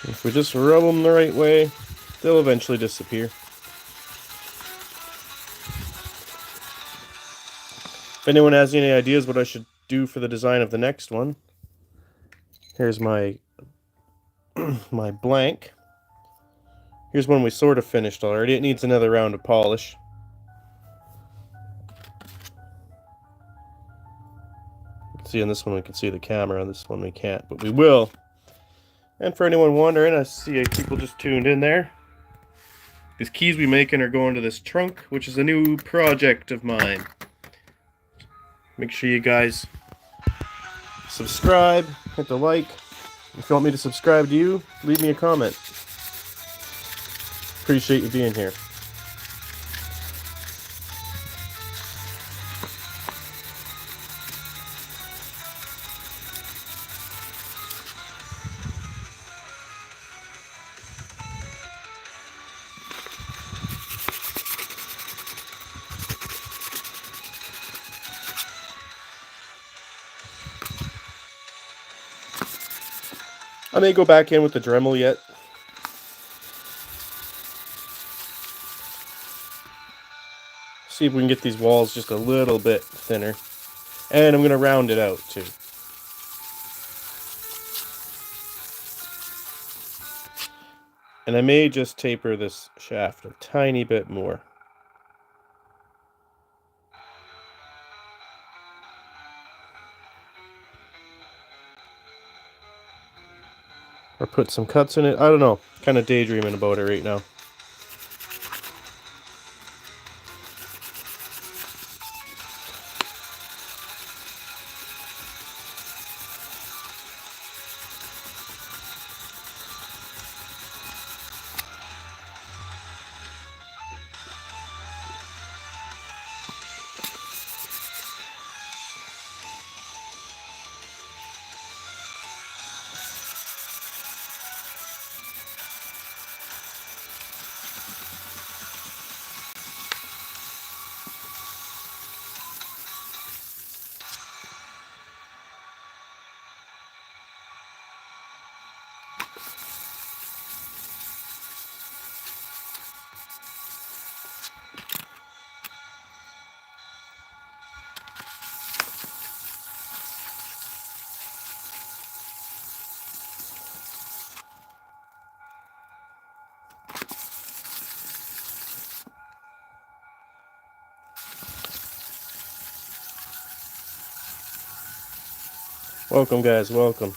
If we just rub them the right way, they'll eventually disappear. If anyone has any ideas what I should do for the design of the next one, here's my my blank. Here's one we sort of finished already. It needs another round of polish. See, on this one we can see the camera, on this one we can't, but we will. And for anyone wondering, I see people just tuned in there. These keys we making are going to this trunk, which is a new project of mine. Make sure you guys subscribe, hit the like. If you want me to subscribe to you, leave me a comment. Appreciate you being here. I may go back in with the Dremel yet. See if we can get these walls just a little bit thinner. And I'm going to round it out too. And I may just taper this shaft a tiny bit more. Or put some cuts in it. I don't know. Kind of daydreaming about it right now. Welcome, guys. Welcome.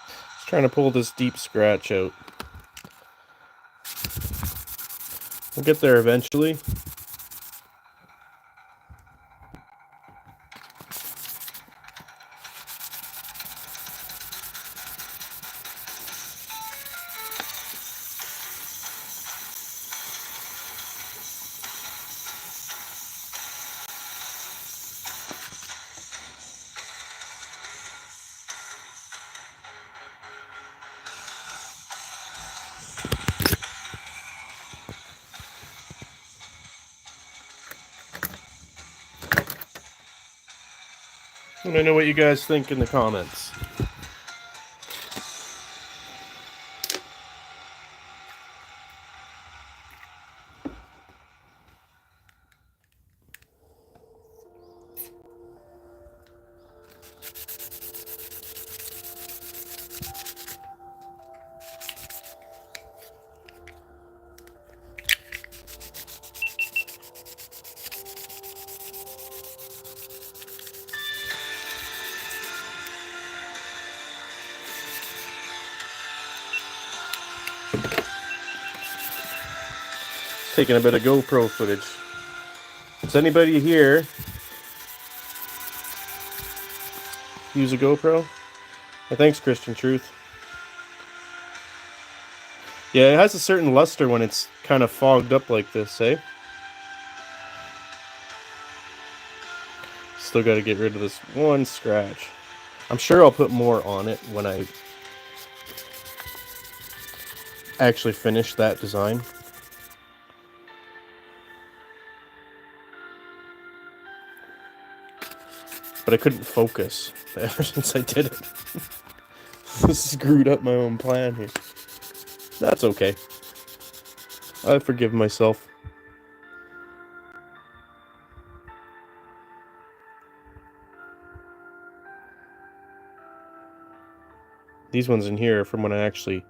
Just trying to pull this deep scratch out. We'll get there eventually. Let me know what you guys think in the comments. Taking a bit of GoPro footage. Does anybody here use a GoPro? Thanks, Christian Truth. Yeah, it has a certain luster when it's kind of fogged up like this, eh? Still got to get rid of this one scratch. I'm sure I'll put more on it when I actually finish that design. But I couldn't focus ever since I did it. Screwed up my own plan here. That's okay. I forgive myself. These ones in here are from when I actually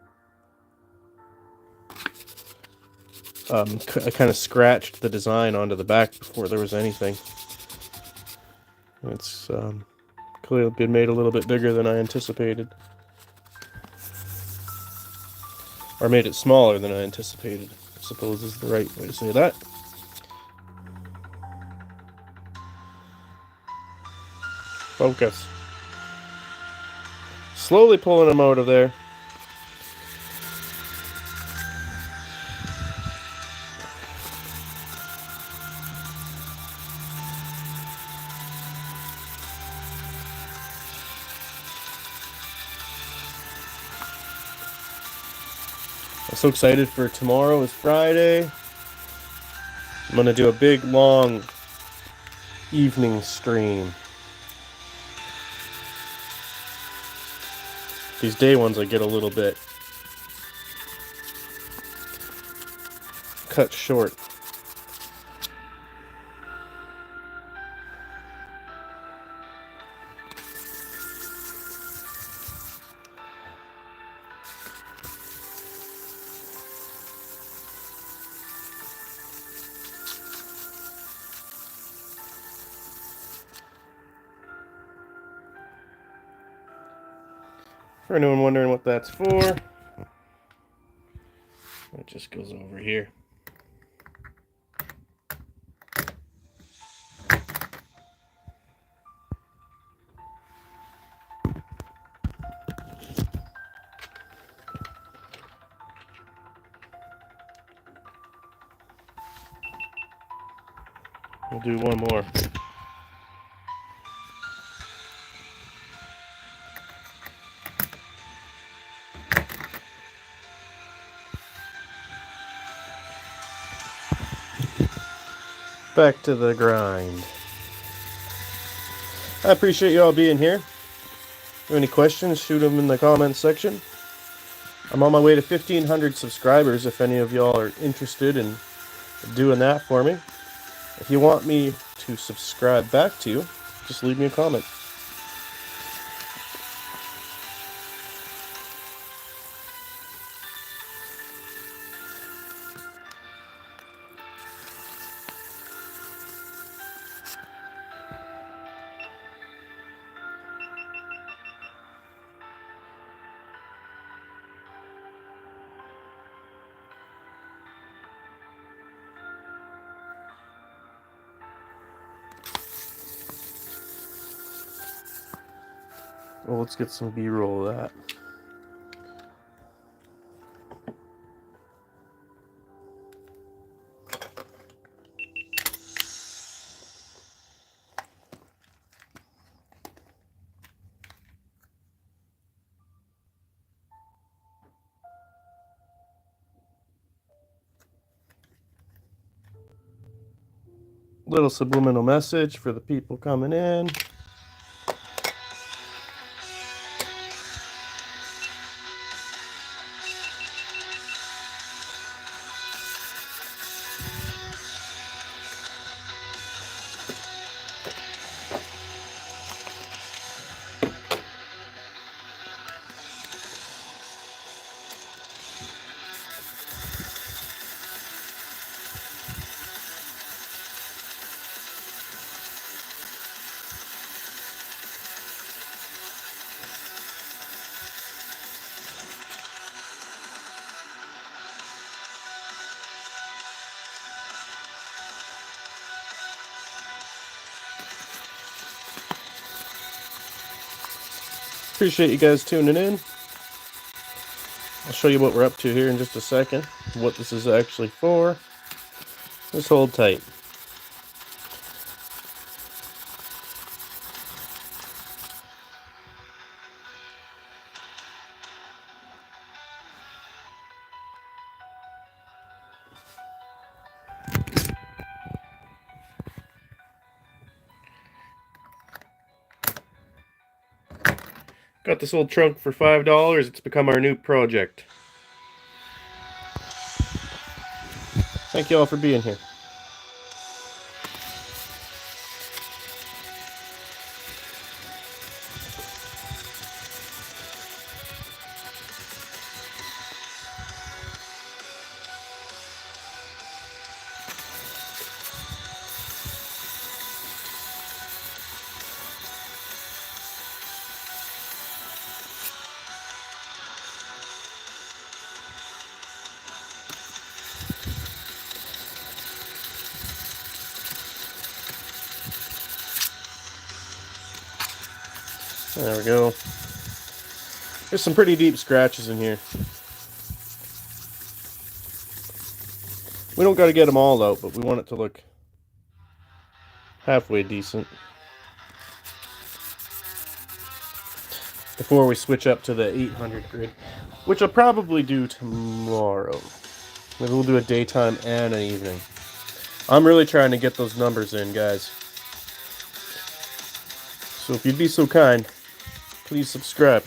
I kind of scratched the design onto the back before there was anything. It's clearly been made a little bit bigger than I anticipated. Or made it smaller than I anticipated, I suppose is the right way to say that. Focus. Slowly pulling them out of there. I'm so excited for tomorrow. It's Friday. I'm going to do a big, long evening stream. These day ones I get a little bit cut short. For anyone wondering what that's for, it just goes over here. We'll do one more. Back to the grind. I appreciate you all being here. If you have any questions, shoot them in the comments section. I'm on my way to 1,500 subscribers if any of y'all are interested in doing that for me. If you want me to subscribe back to you, just leave me a comment. Well, let's get some B-roll of that. Little subliminal message for the people coming in. Appreciate you guys tuning in. I'll show you what we're up to here in just a second, what this is actually for. Just hold tight. Got this old trunk for $5. It's become our new project. Thank you all for being here. There we go. There's some pretty deep scratches in here. We don't got to get them all out, but we want it to look halfway decent. before we switch up to the 800 grid, which I'll probably do tomorrow. Maybe we'll do a daytime and an evening. I'm really trying to get those numbers in, guys. So if you'd be so kind, please subscribe.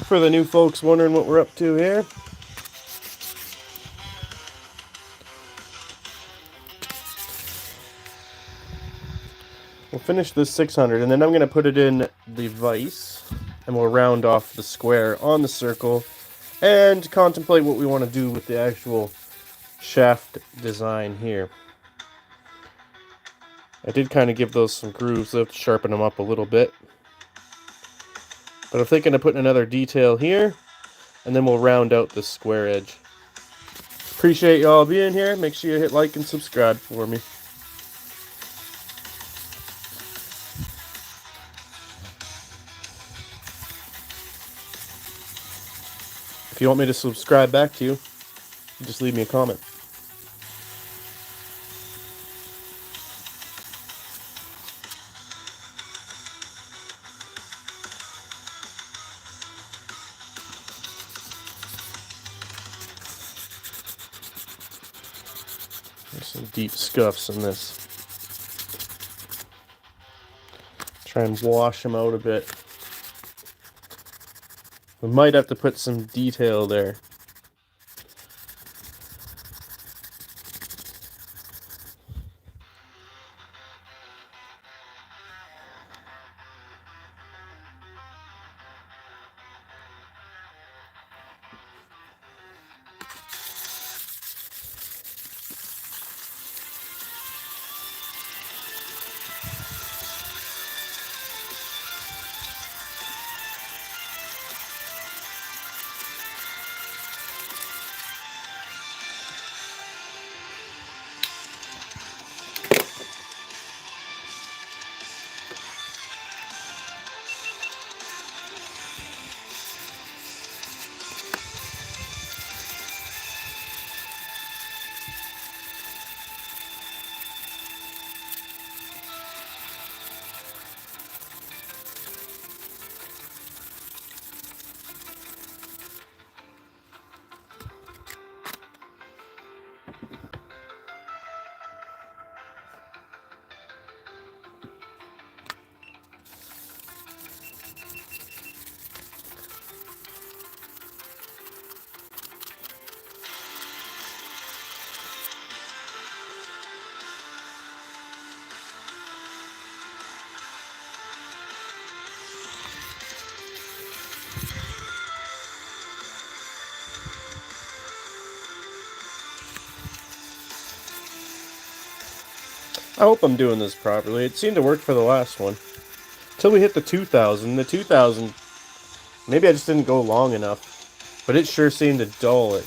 For the new folks wondering what we're up to here, we'll finish this 600 and then I'm going to put it in the vise and we'll round off the square on the circle and contemplate what we want to do with the actual shaft design here. I did kind of give those some grooves, so I have to sharpen them up a little bit. But I'm thinking of putting another detail here, and then we'll round out the square edge. Appreciate y'all being here. Make sure you hit like and subscribe for me. If you want me to subscribe back to you, just leave me a comment. There's some deep scuffs in this. Try and wash them out a bit. We might have to put some detail there. I hope I'm doing this properly. It seemed to work for the last one. Until we hit the 2000. The 2000, maybe I just didn't go long enough. But it sure seemed to dull it.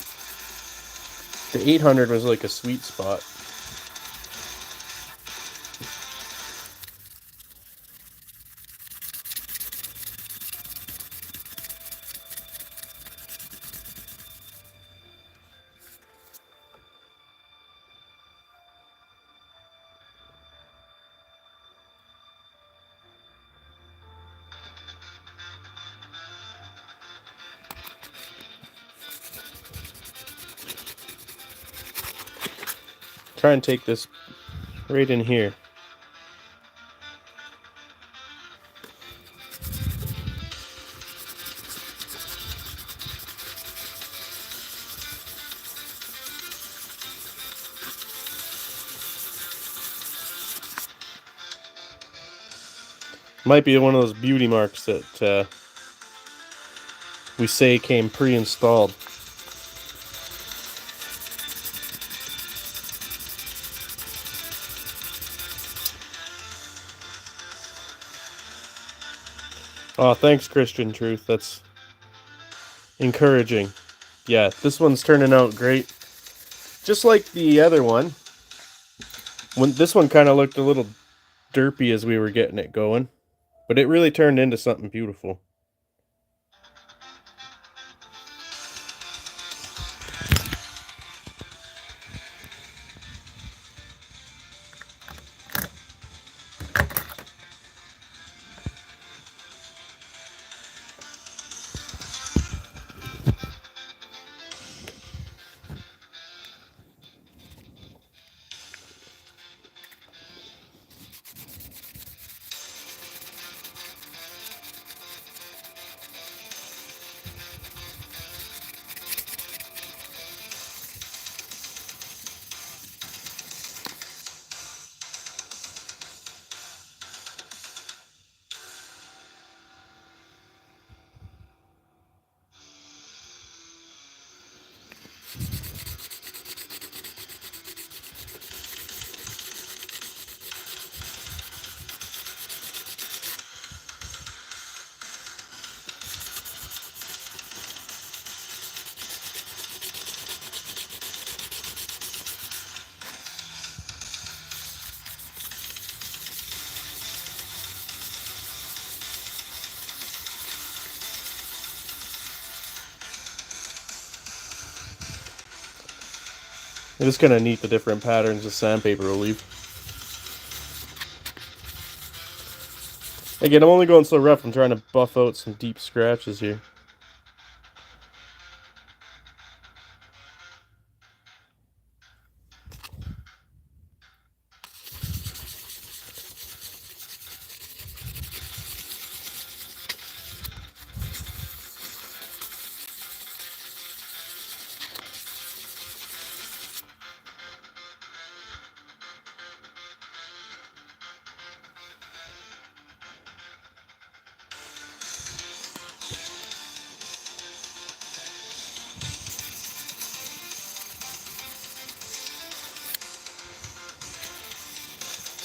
The 800 was like a sweet spot. Try and take this right in here. Might be one of those beauty marks that we say came pre-installed. Oh, thanks, Christian Truth. That's encouraging. Yeah, this one's turning out great. Just like the other one. When this one kind of looked a little derpy as we were getting it going, but it really turned into something beautiful. It is kind of neat the different patterns the sandpaper will leave. Again, I'm only going so rough. I'm trying to buff out some deep scratches here.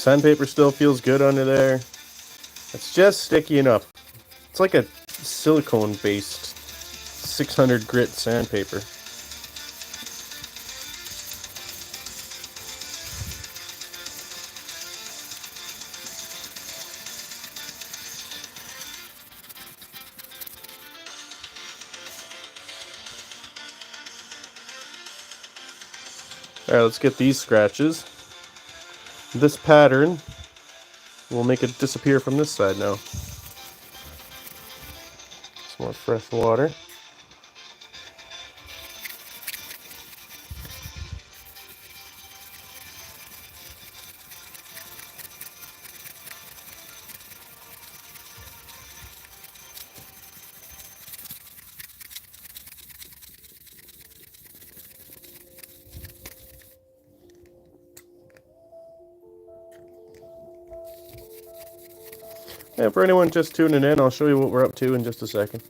Sandpaper still feels good under there. It's just sticky enough. It's like a silicone-based 600 grit sandpaper. Alright, let's get these scratches. This pattern will make it disappear from this side now. Some more fresh water. And for anyone just tuning in, I'll show you what we're up to in just a second.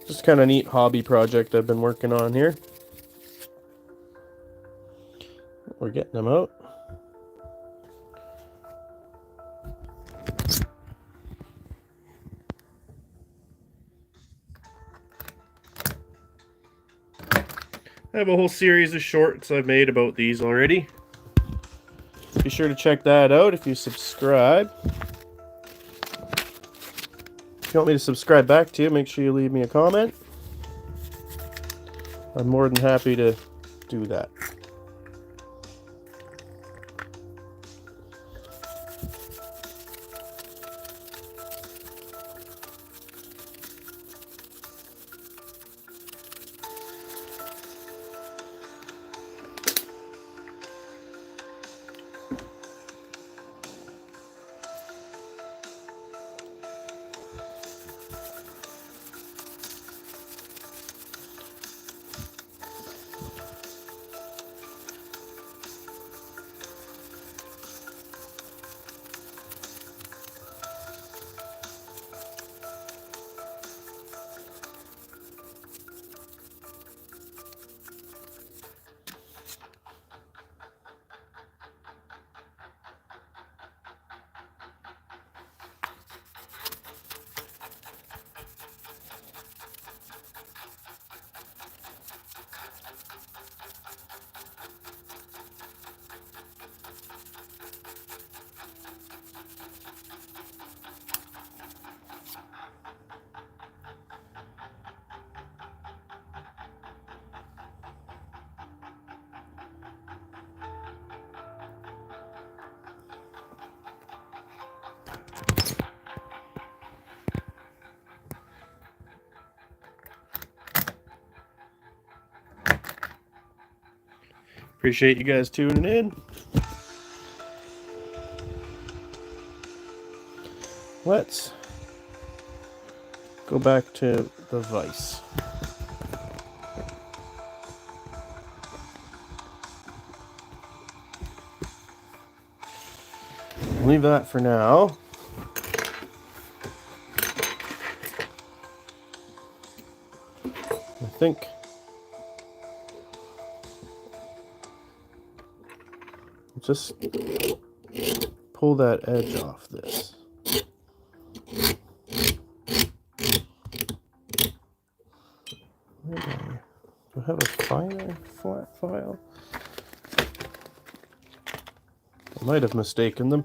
Just kind of neat hobby project I've been working on here. We're getting them out. I have a whole series of shorts I've made about these already. Be sure to check that out if you subscribe. If you want me to subscribe back to you, make sure you leave me a comment. I'm more than happy to do that. Appreciate you guys tuning in. Let's go back to the vise. Leave that for now. I think just pull that edge off this. Do I have a finer flat file? I might have mistaken them.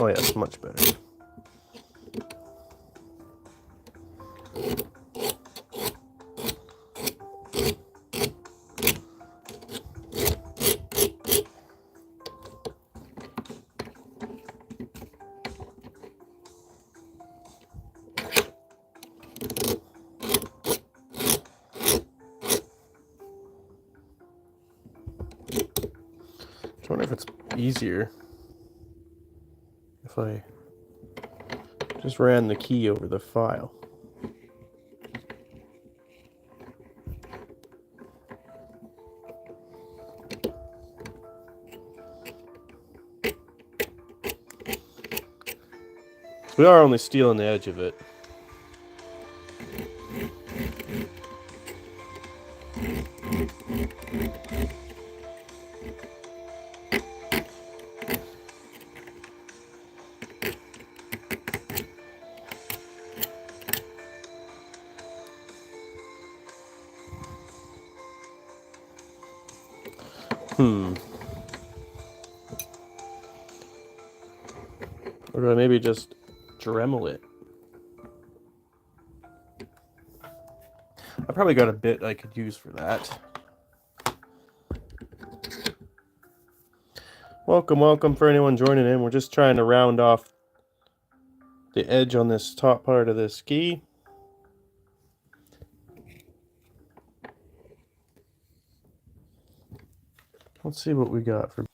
Oh yeah, it's much better. I wonder if it's easier if I just ran the key over the file. We are only stealing the edge of it. Or do I maybe just Dremel it? I probably got a bit I could use for that. Welcome for anyone joining in. We're just trying to round off the edge on this top part of this key. Let's see what we got for...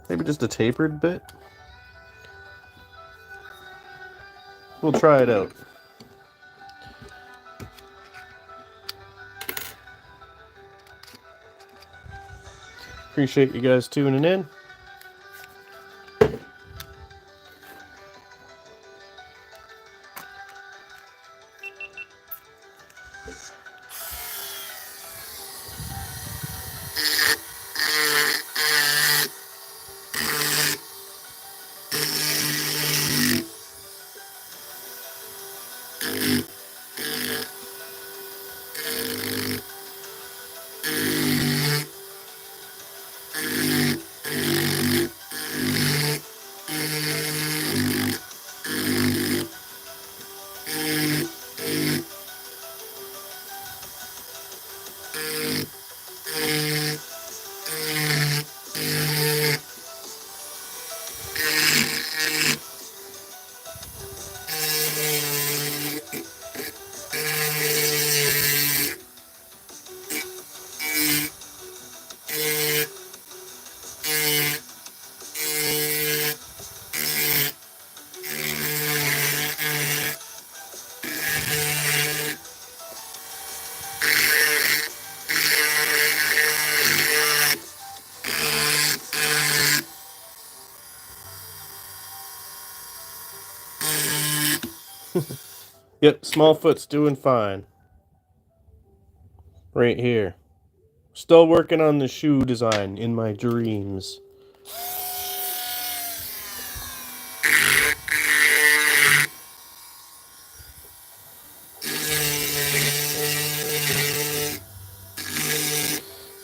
Maybe just a tapered bit. We'll try it out. Appreciate you guys tuning in. Yep, Smallfoot's doing fine. Right here. Still working on the shoe design in my dreams.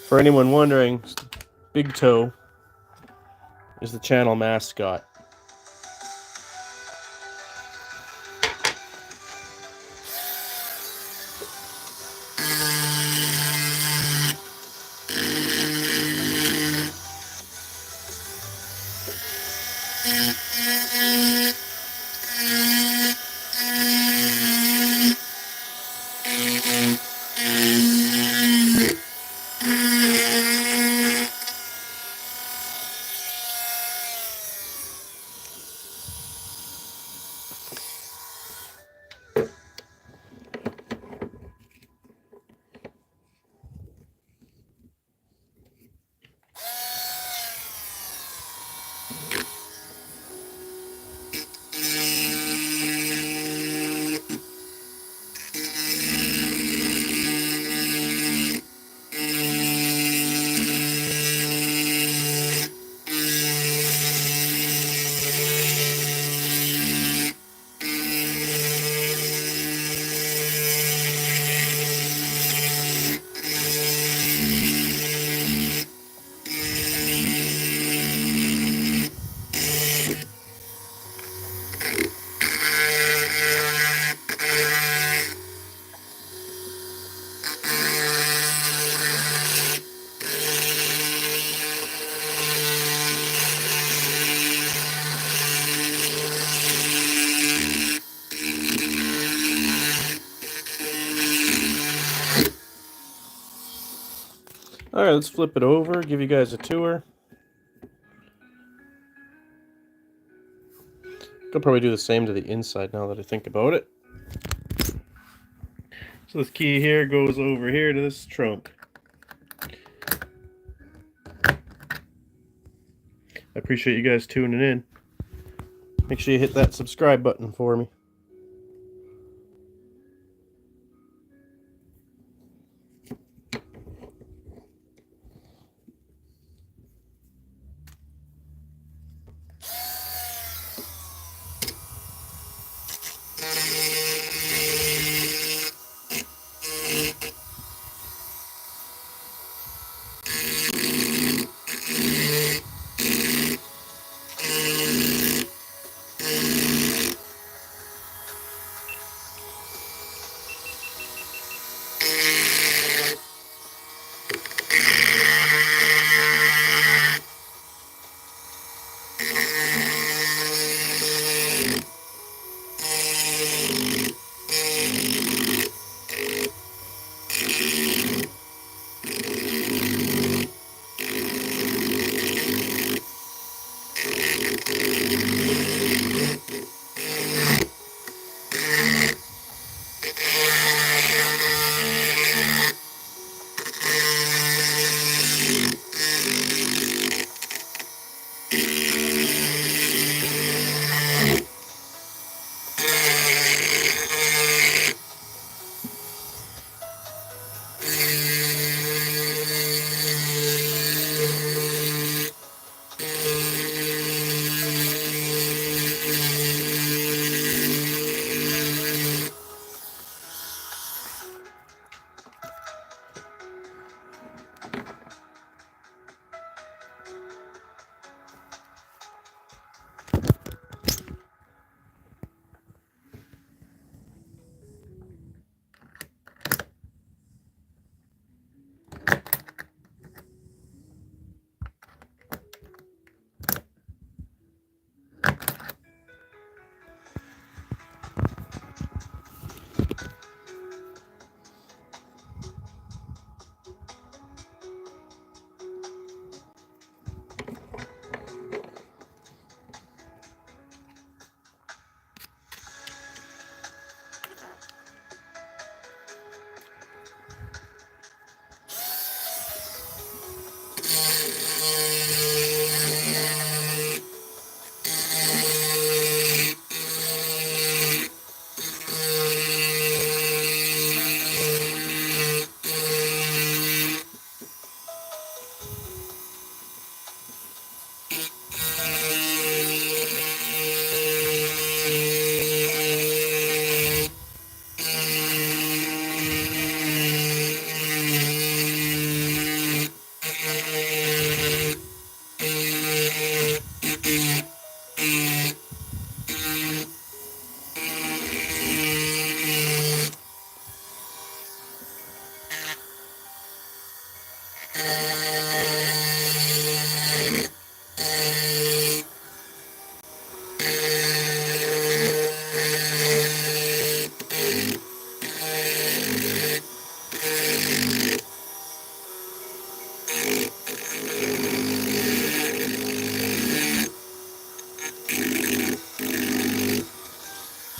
For anyone wondering, big toe is the channel mascot. Alright, let's flip it over, give you guys a tour. I'll probably do the same to the inside now that I think about it. So this key here goes over here to this trunk. I appreciate you guys tuning in. Make sure you hit that subscribe button for me.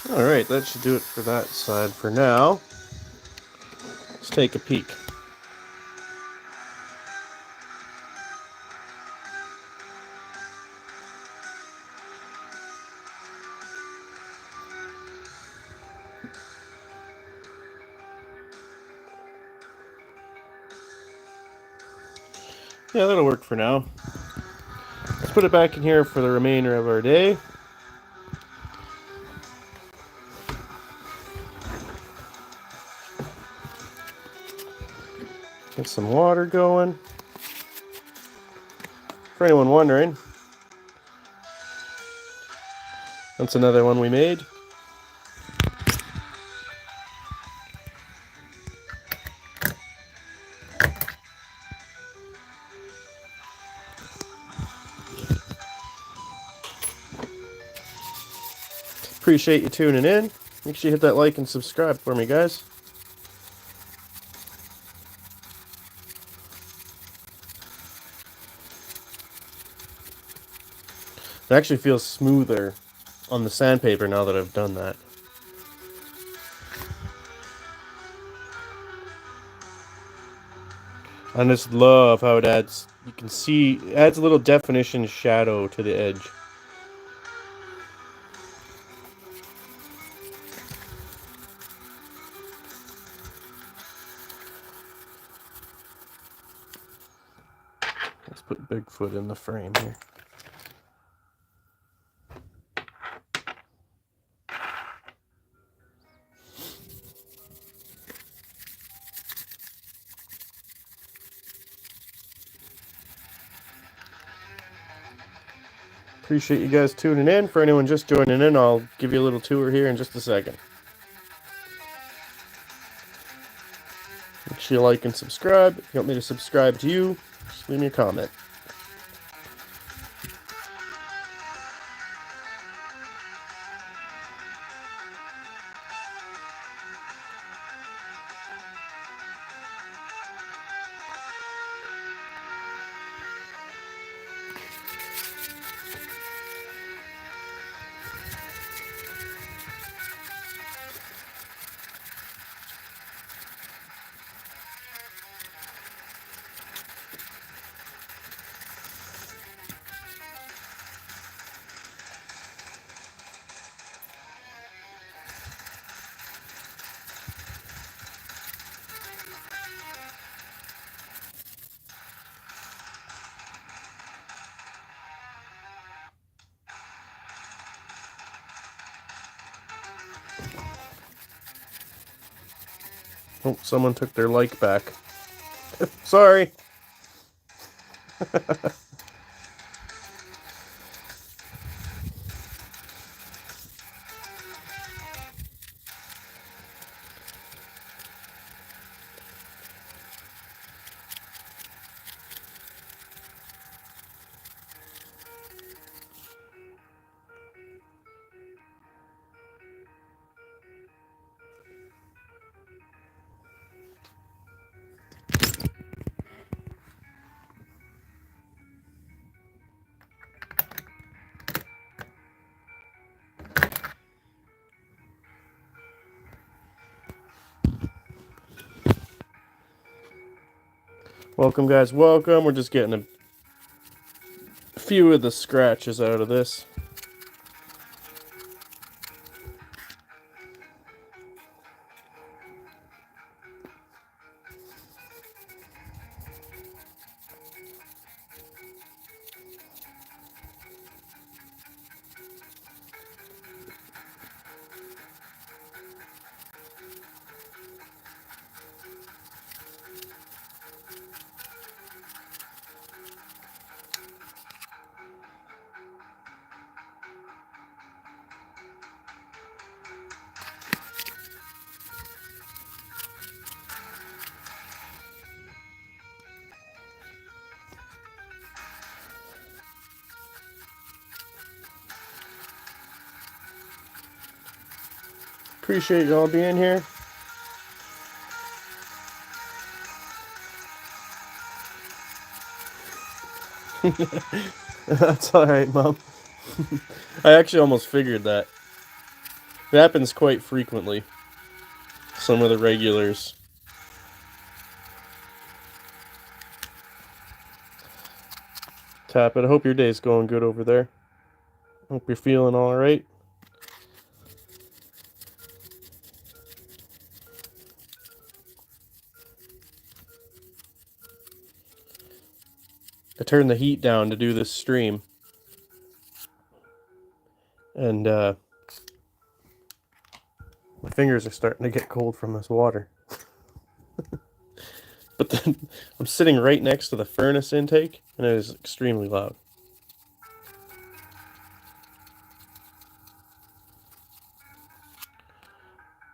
Alright, that should do it for that side for now. Let's take a peek. Yeah, that'll work for now. Let's put it back in here for the remainder of our day. Get some water going. For anyone wondering, that's another one we made. Appreciate you tuning in. Make sure you hit that like and subscribe for me, guys. It actually feels smoother on the sandpaper now that I've done that. I just love how it adds, you can see, it adds a little definition shadow to the edge. Let's put Bigfoot in the frame here. Appreciate you guys tuning in. For anyone just joining in, I'll give you a little tour here in just a second. Make sure you like and subscribe. If you want me to subscribe to you, just leave me a comment. Oh, someone took their like back. Sorry. Welcome, guys. Welcome. We're just getting a few of the scratches out of this. Appreciate y'all being here. That's alright, Mom. I actually almost figured that. It happens quite frequently. Some of the regulars. Tap it. I hope your day's going good over there. Hope you're feeling alright. I turned the heat down to do this stream. And my fingers are starting to get cold from this water. But then I'm sitting right next to the furnace intake, and it is extremely loud.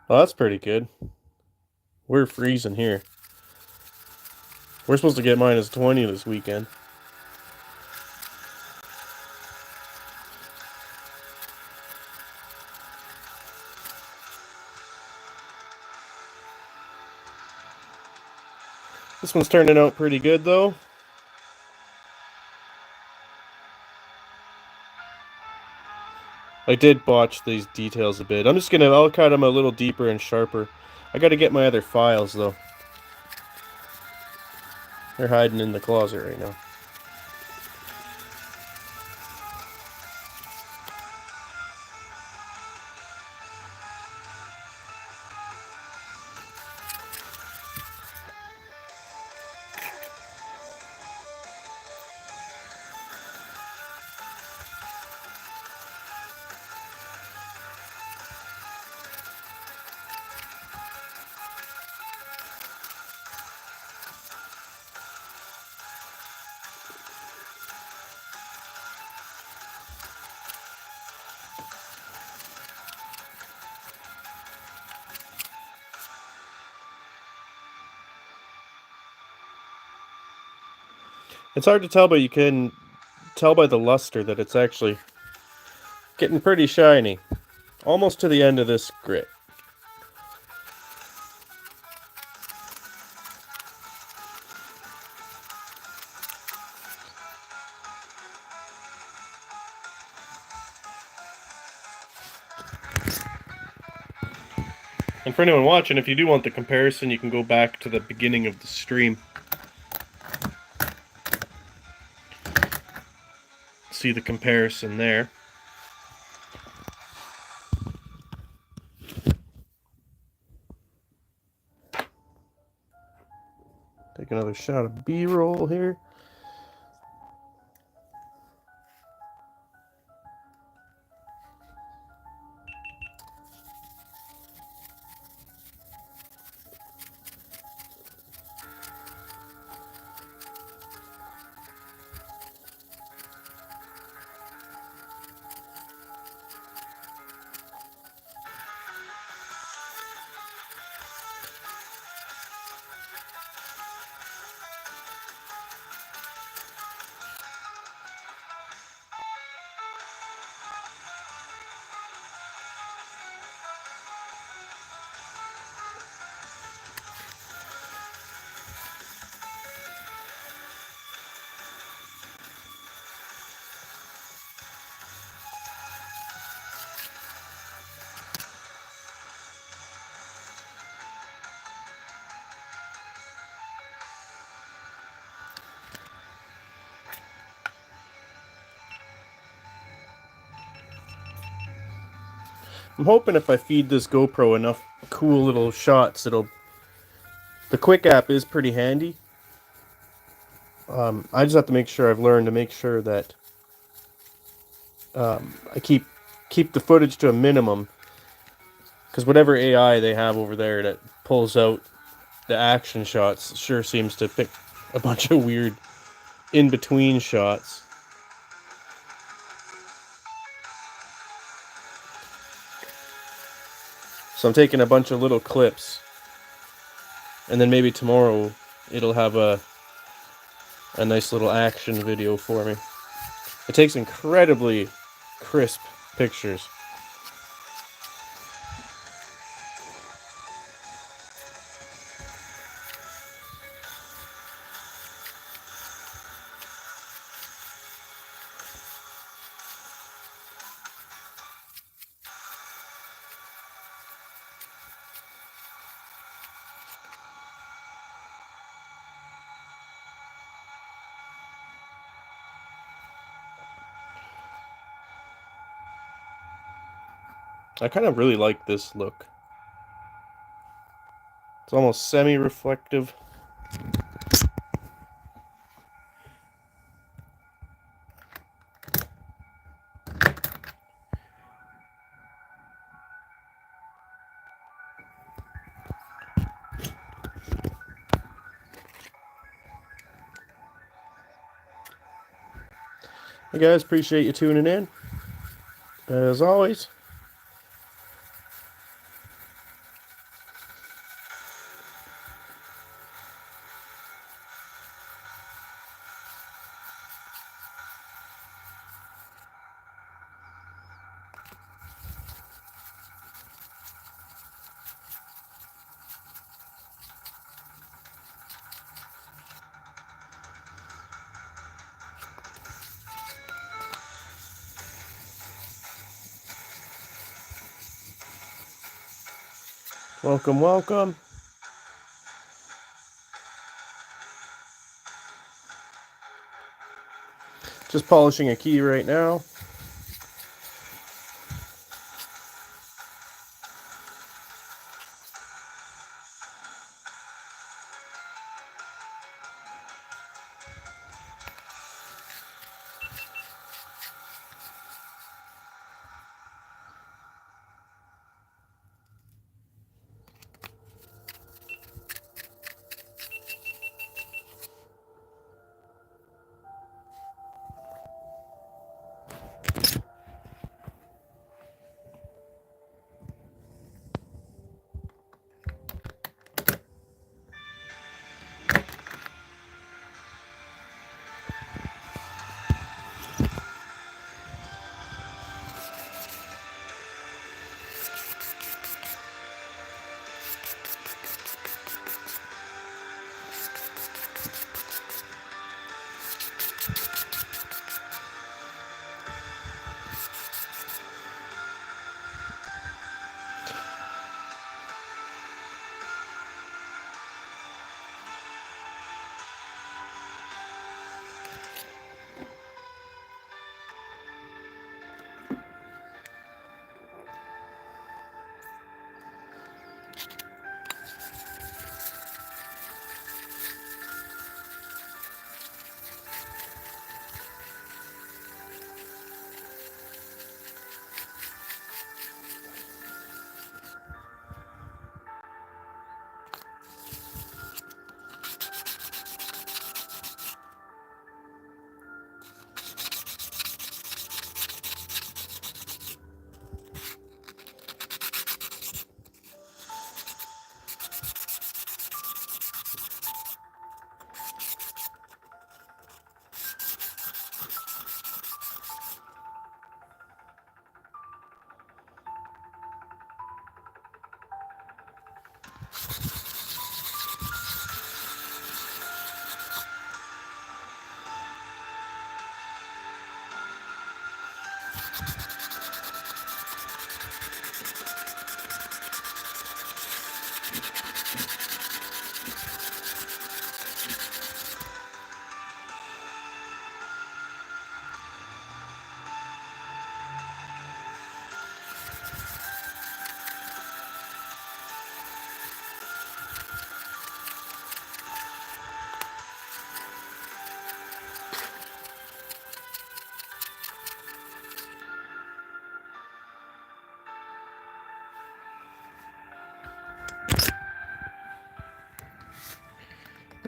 Well, that's pretty good. We're freezing here. We're supposed to get -20 this weekend. This one's turning out pretty good, though. I did botch these details a bit. I'll cut them a little deeper and sharper. I gotta get my other files, though. They're hiding in the closet right now. It's hard to tell, but you can tell by the luster that it's actually getting pretty shiny. Almost to the end of this grit. And for anyone watching, if you do want the comparison, you can go back to the beginning of the stream. See the comparison there. Take another shot of B-roll here. I'm hoping if I feed this GoPro enough cool little shots, the Quick app is pretty handy. I just have to make sure I've learned to make sure that I keep the footage to a minimum, because whatever AI they have over there that pulls out the action shots sure seems to pick a bunch of weird in-between shots. So I'm taking a bunch of little clips, and then maybe tomorrow it'll have a nice little action video for me. It takes incredibly crisp pictures. I kind of really like this look. It's almost semi-reflective. Hey guys, appreciate you tuning in. As always. Welcome, welcome. Just polishing a key right now.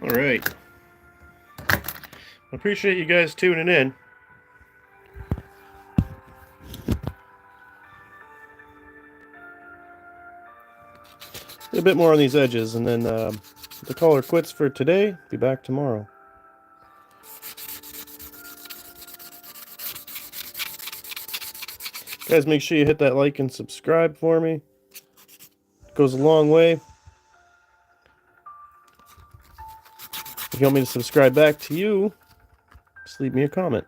All right. Appreciate you guys tuning in. A bit more on these edges, and then the color quits for today. Be back tomorrow. Guys, make sure you hit that like and subscribe for me. It goes a long way. If you want me to subscribe back to you, just leave me a comment.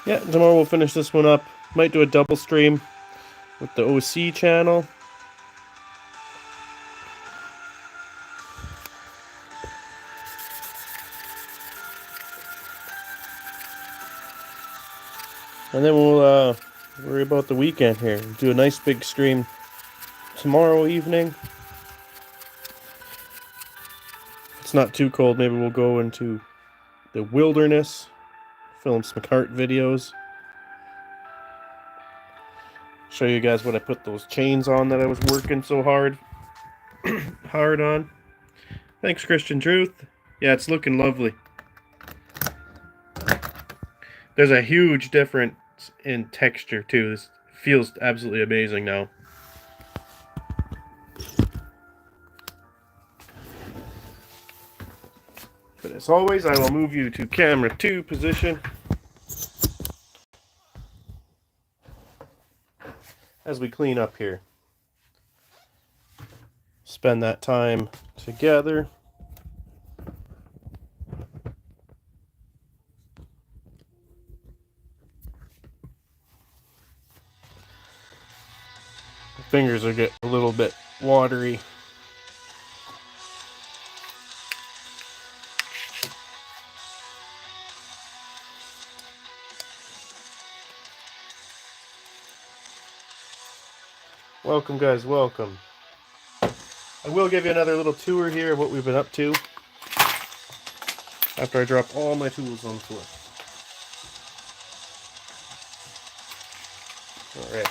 Yeah, tomorrow we'll finish this one up. Might do a double stream with the OC channel. And then we'll worry about the weekend here. Do a nice big stream tomorrow evening. If it's not too cold, maybe we'll go into the wilderness, film some cart videos. Show you guys what I put those chains on that I was working so hard on. Thanks, Christian Truth. Yeah, it's looking lovely. There's a huge difference in texture too. This feels absolutely amazing now. But as always, I will move you to camera 2 position as we clean up here. Spend that time together. My fingers are getting a little bit watery. Welcome, guys, welcome. I will give you another little tour here of what we've been up to after I drop all my tools on the floor. Alright.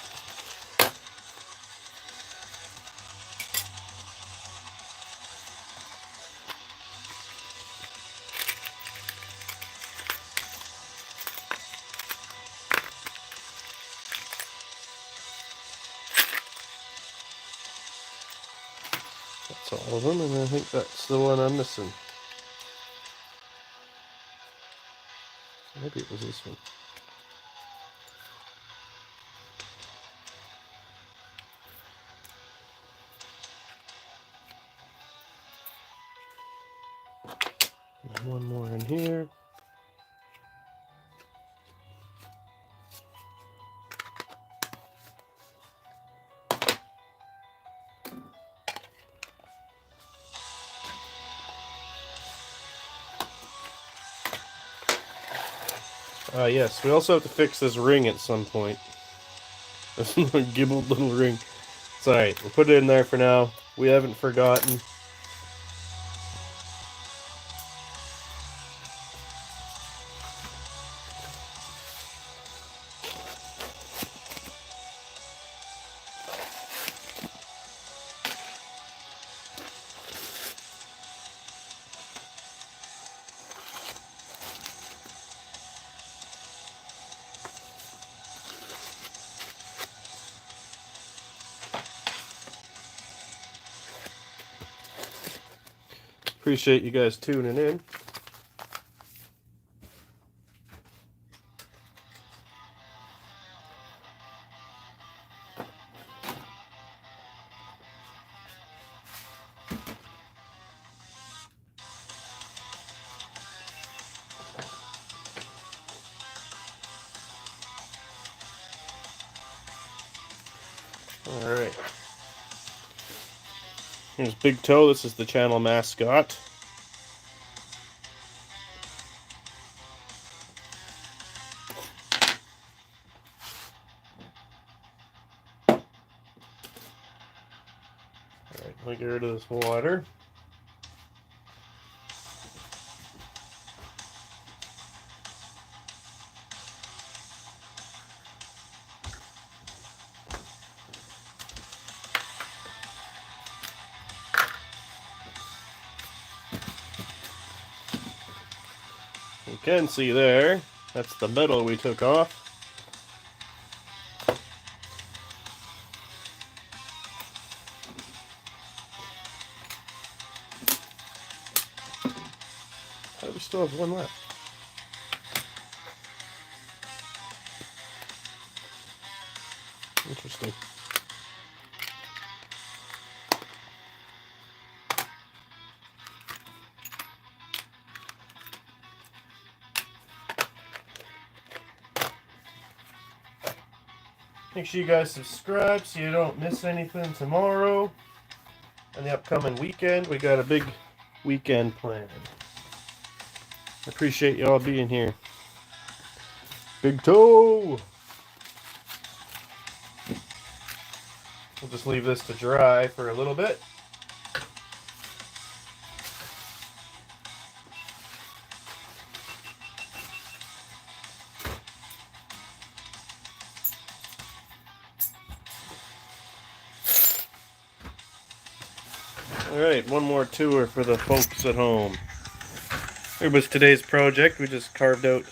That's all of them, and I think that's the one I'm missing. Maybe it was this one. And one more in here. Yes, we also have to fix this ring at some point. This gibbled little ring. It's alright, we'll put it in there for now. We haven't forgotten. Appreciate you guys tuning in. Alright. Here's Big Toe. This is the channel mascot. Alright, let me get rid of this water. You can see there, that's the metal we took off. Oh, we still have one left. Interesting. Make sure you guys subscribe so you don't miss anything tomorrow and the upcoming weekend. We got a big weekend planned. I appreciate you all being here. Big toe! We'll just leave this to dry for a little bit. Alright, one more tour for the folks at home. Here was today's project. We just carved out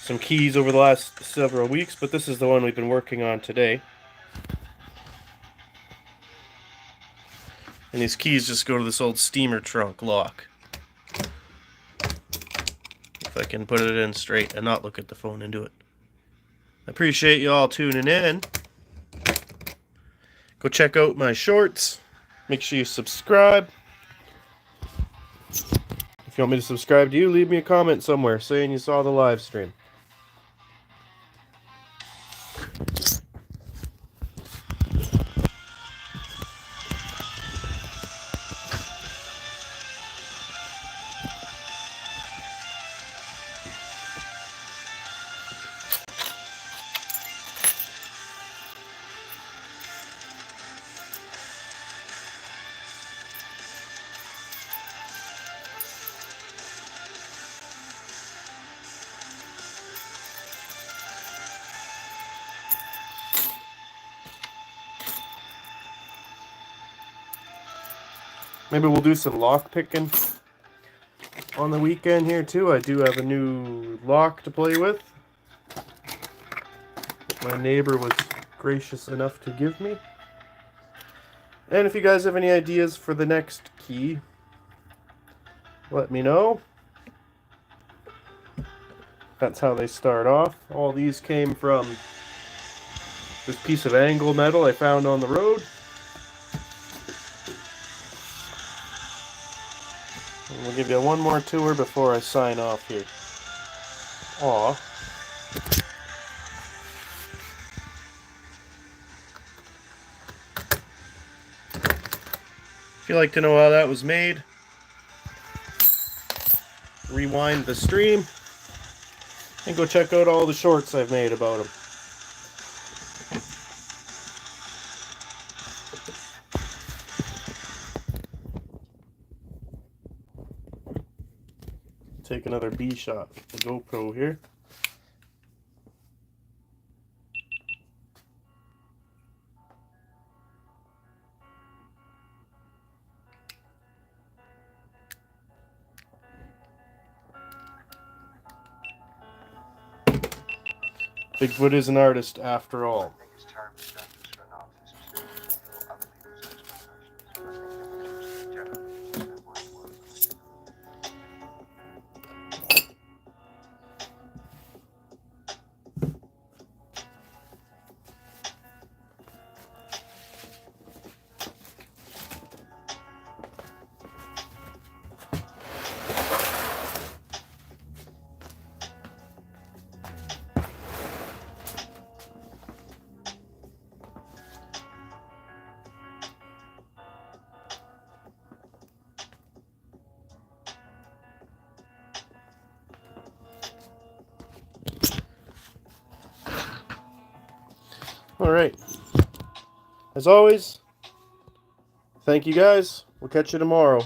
some keys over the last several weeks, but this is the one we've been working on today. And these keys just go to this old steamer trunk lock. If I can put it in straight and not look at the phone and do it. I appreciate you all tuning in. Go check out my shorts. Make sure you subscribe. If you want me to subscribe to you, leave me a comment somewhere saying you saw the live stream. Maybe we'll do some lock picking on the weekend here too. I do have a new lock to play with. My neighbor was gracious enough to give me. And if you guys have any ideas for the next key, let me know. That's how they start off. All these came from this piece of angle metal I found on the road. And we'll give you one more tour before I sign off here. Aw. If you'd like to know how that was made, rewind the stream and go check out all the shorts I've made about them. Take another B shot with the GoPro here. Bigfoot is an artist after all. Alright. As always, thank you guys. We'll catch you tomorrow.